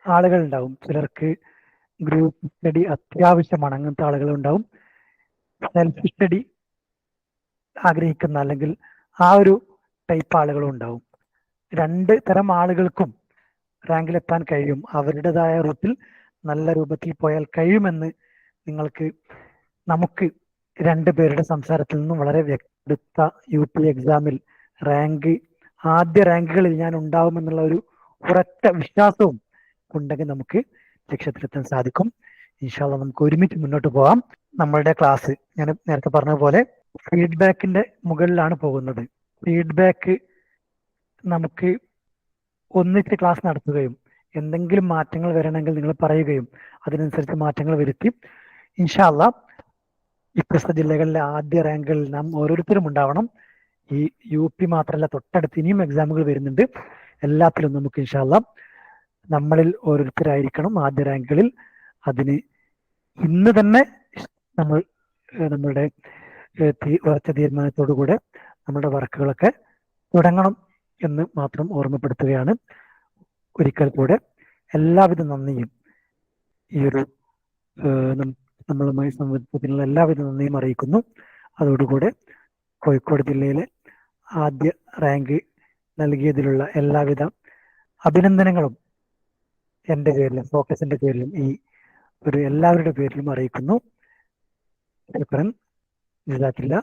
ആളുകൾ ഉണ്ടാവും. ചിലർക്ക് ഗ്രൂപ്പ് സ്റ്റഡി അത്യാവശ്യമാണ്, അങ്ങനത്തെ ആളുകൾ ഉണ്ടാവും. സെൽഫ് സ്റ്റഡി ആഗ്രഹിക്കുന്ന അല്ലെങ്കിൽ ആ ഒരു ടൈപ്പ് ആളുകളും ഉണ്ടാവും. 2 തരം ആളുകൾക്കും റാങ്കിലെത്താൻ കഴിയും. അവരുടേതായ റൂട്ടിൽ നല്ല രൂപത്തിൽ പോയാൽ കഴിയുമെന്ന് നമുക്ക് 2 പേരുടെ സംസാരത്തിൽ നിന്നും വളരെ വ്യക്തത, UP എക്സാമിൽ ആദ്യ റാങ്കുകളിൽ ഞാൻ ഉണ്ടാവുമെന്നുള്ള ഒരു ഉറച്ച വിശ്വാസവും ഉണ്ടെങ്കിൽ നമുക്ക് ലക്ഷ്യത്തിലെത്താൻ സാധിക്കും. ഇൻഷാ അല്ലാഹ് നമുക്ക് ഒരുമിച്ച് മുന്നോട്ട് പോകാം. നമ്മളുടെ ക്ലാസ് ഞാൻ നേരത്തെ പറഞ്ഞ പോലെ ഫീഡ്ബാക്കിന്റെ മുകളിലാണ് പോകുന്നത്. ഫീഡ്ബാക്ക് നമുക്ക് ഒന്നിച്ച് ക്ലാസ് നടത്തുകയും എന്തെങ്കിലും മാറ്റങ്ങൾ വരണമെങ്കിൽ നിങ്ങൾ പറയുകയും അതിനനുസരിച്ച് മാറ്റങ്ങൾ വരുത്തി ഇൻഷാ അല്ലാഹ് വ്യത്യസ്ത ജില്ലകളിലെ ആദ്യ റാങ്കുകളിൽ നാം ഓരോരുത്തരും ഉണ്ടാവണം. ഈ UP മാത്രമല്ല, തൊട്ടടുത്ത് ഇനിയും എക്സാമുകൾ വരുന്നുണ്ട്. എല്ലാത്തിലും നമുക്ക് ഇൻഷാ അല്ലാഹ് നമ്മളിൽ ഓരോരുത്തരായിരിക്കണം ആദ്യ റാങ്കുകളിൽ. അതിന് ഇന്ന് തന്നെ നമ്മളുടെ ഉറച്ച തീരുമാനത്തോടു കൂടെ നമ്മുടെ വർക്കുകളൊക്കെ തുടങ്ങണം എന്ന് മാത്രം ഓർമ്മപ്പെടുത്തുകയാണ്. ഒരിക്കൽ കൂടെ എല്ലാവിധ നന്ദിയും ഈ ഒരു നമ്മളുമായി സംബന്ധിച്ചതിനുള്ള എല്ലാവിധ നന്ദിയും അറിയിക്കുന്നു. അതോടുകൂടെ കോഴിക്കോട് ജില്ലയിലെ ആദ്യ റാങ്ക് നൽകിയതിലുള്ള എല്ലാവിധ അഭിനന്ദനങ്ങളും എൻ്റെ പേരിലും ഫോക്കസിന്റെ പേരിലും ഈ ഒരു എല്ലാവരുടെ പേരിലും അറിയിക്കുന്നു. ശുക്രൻ ജസാക്കില്ല.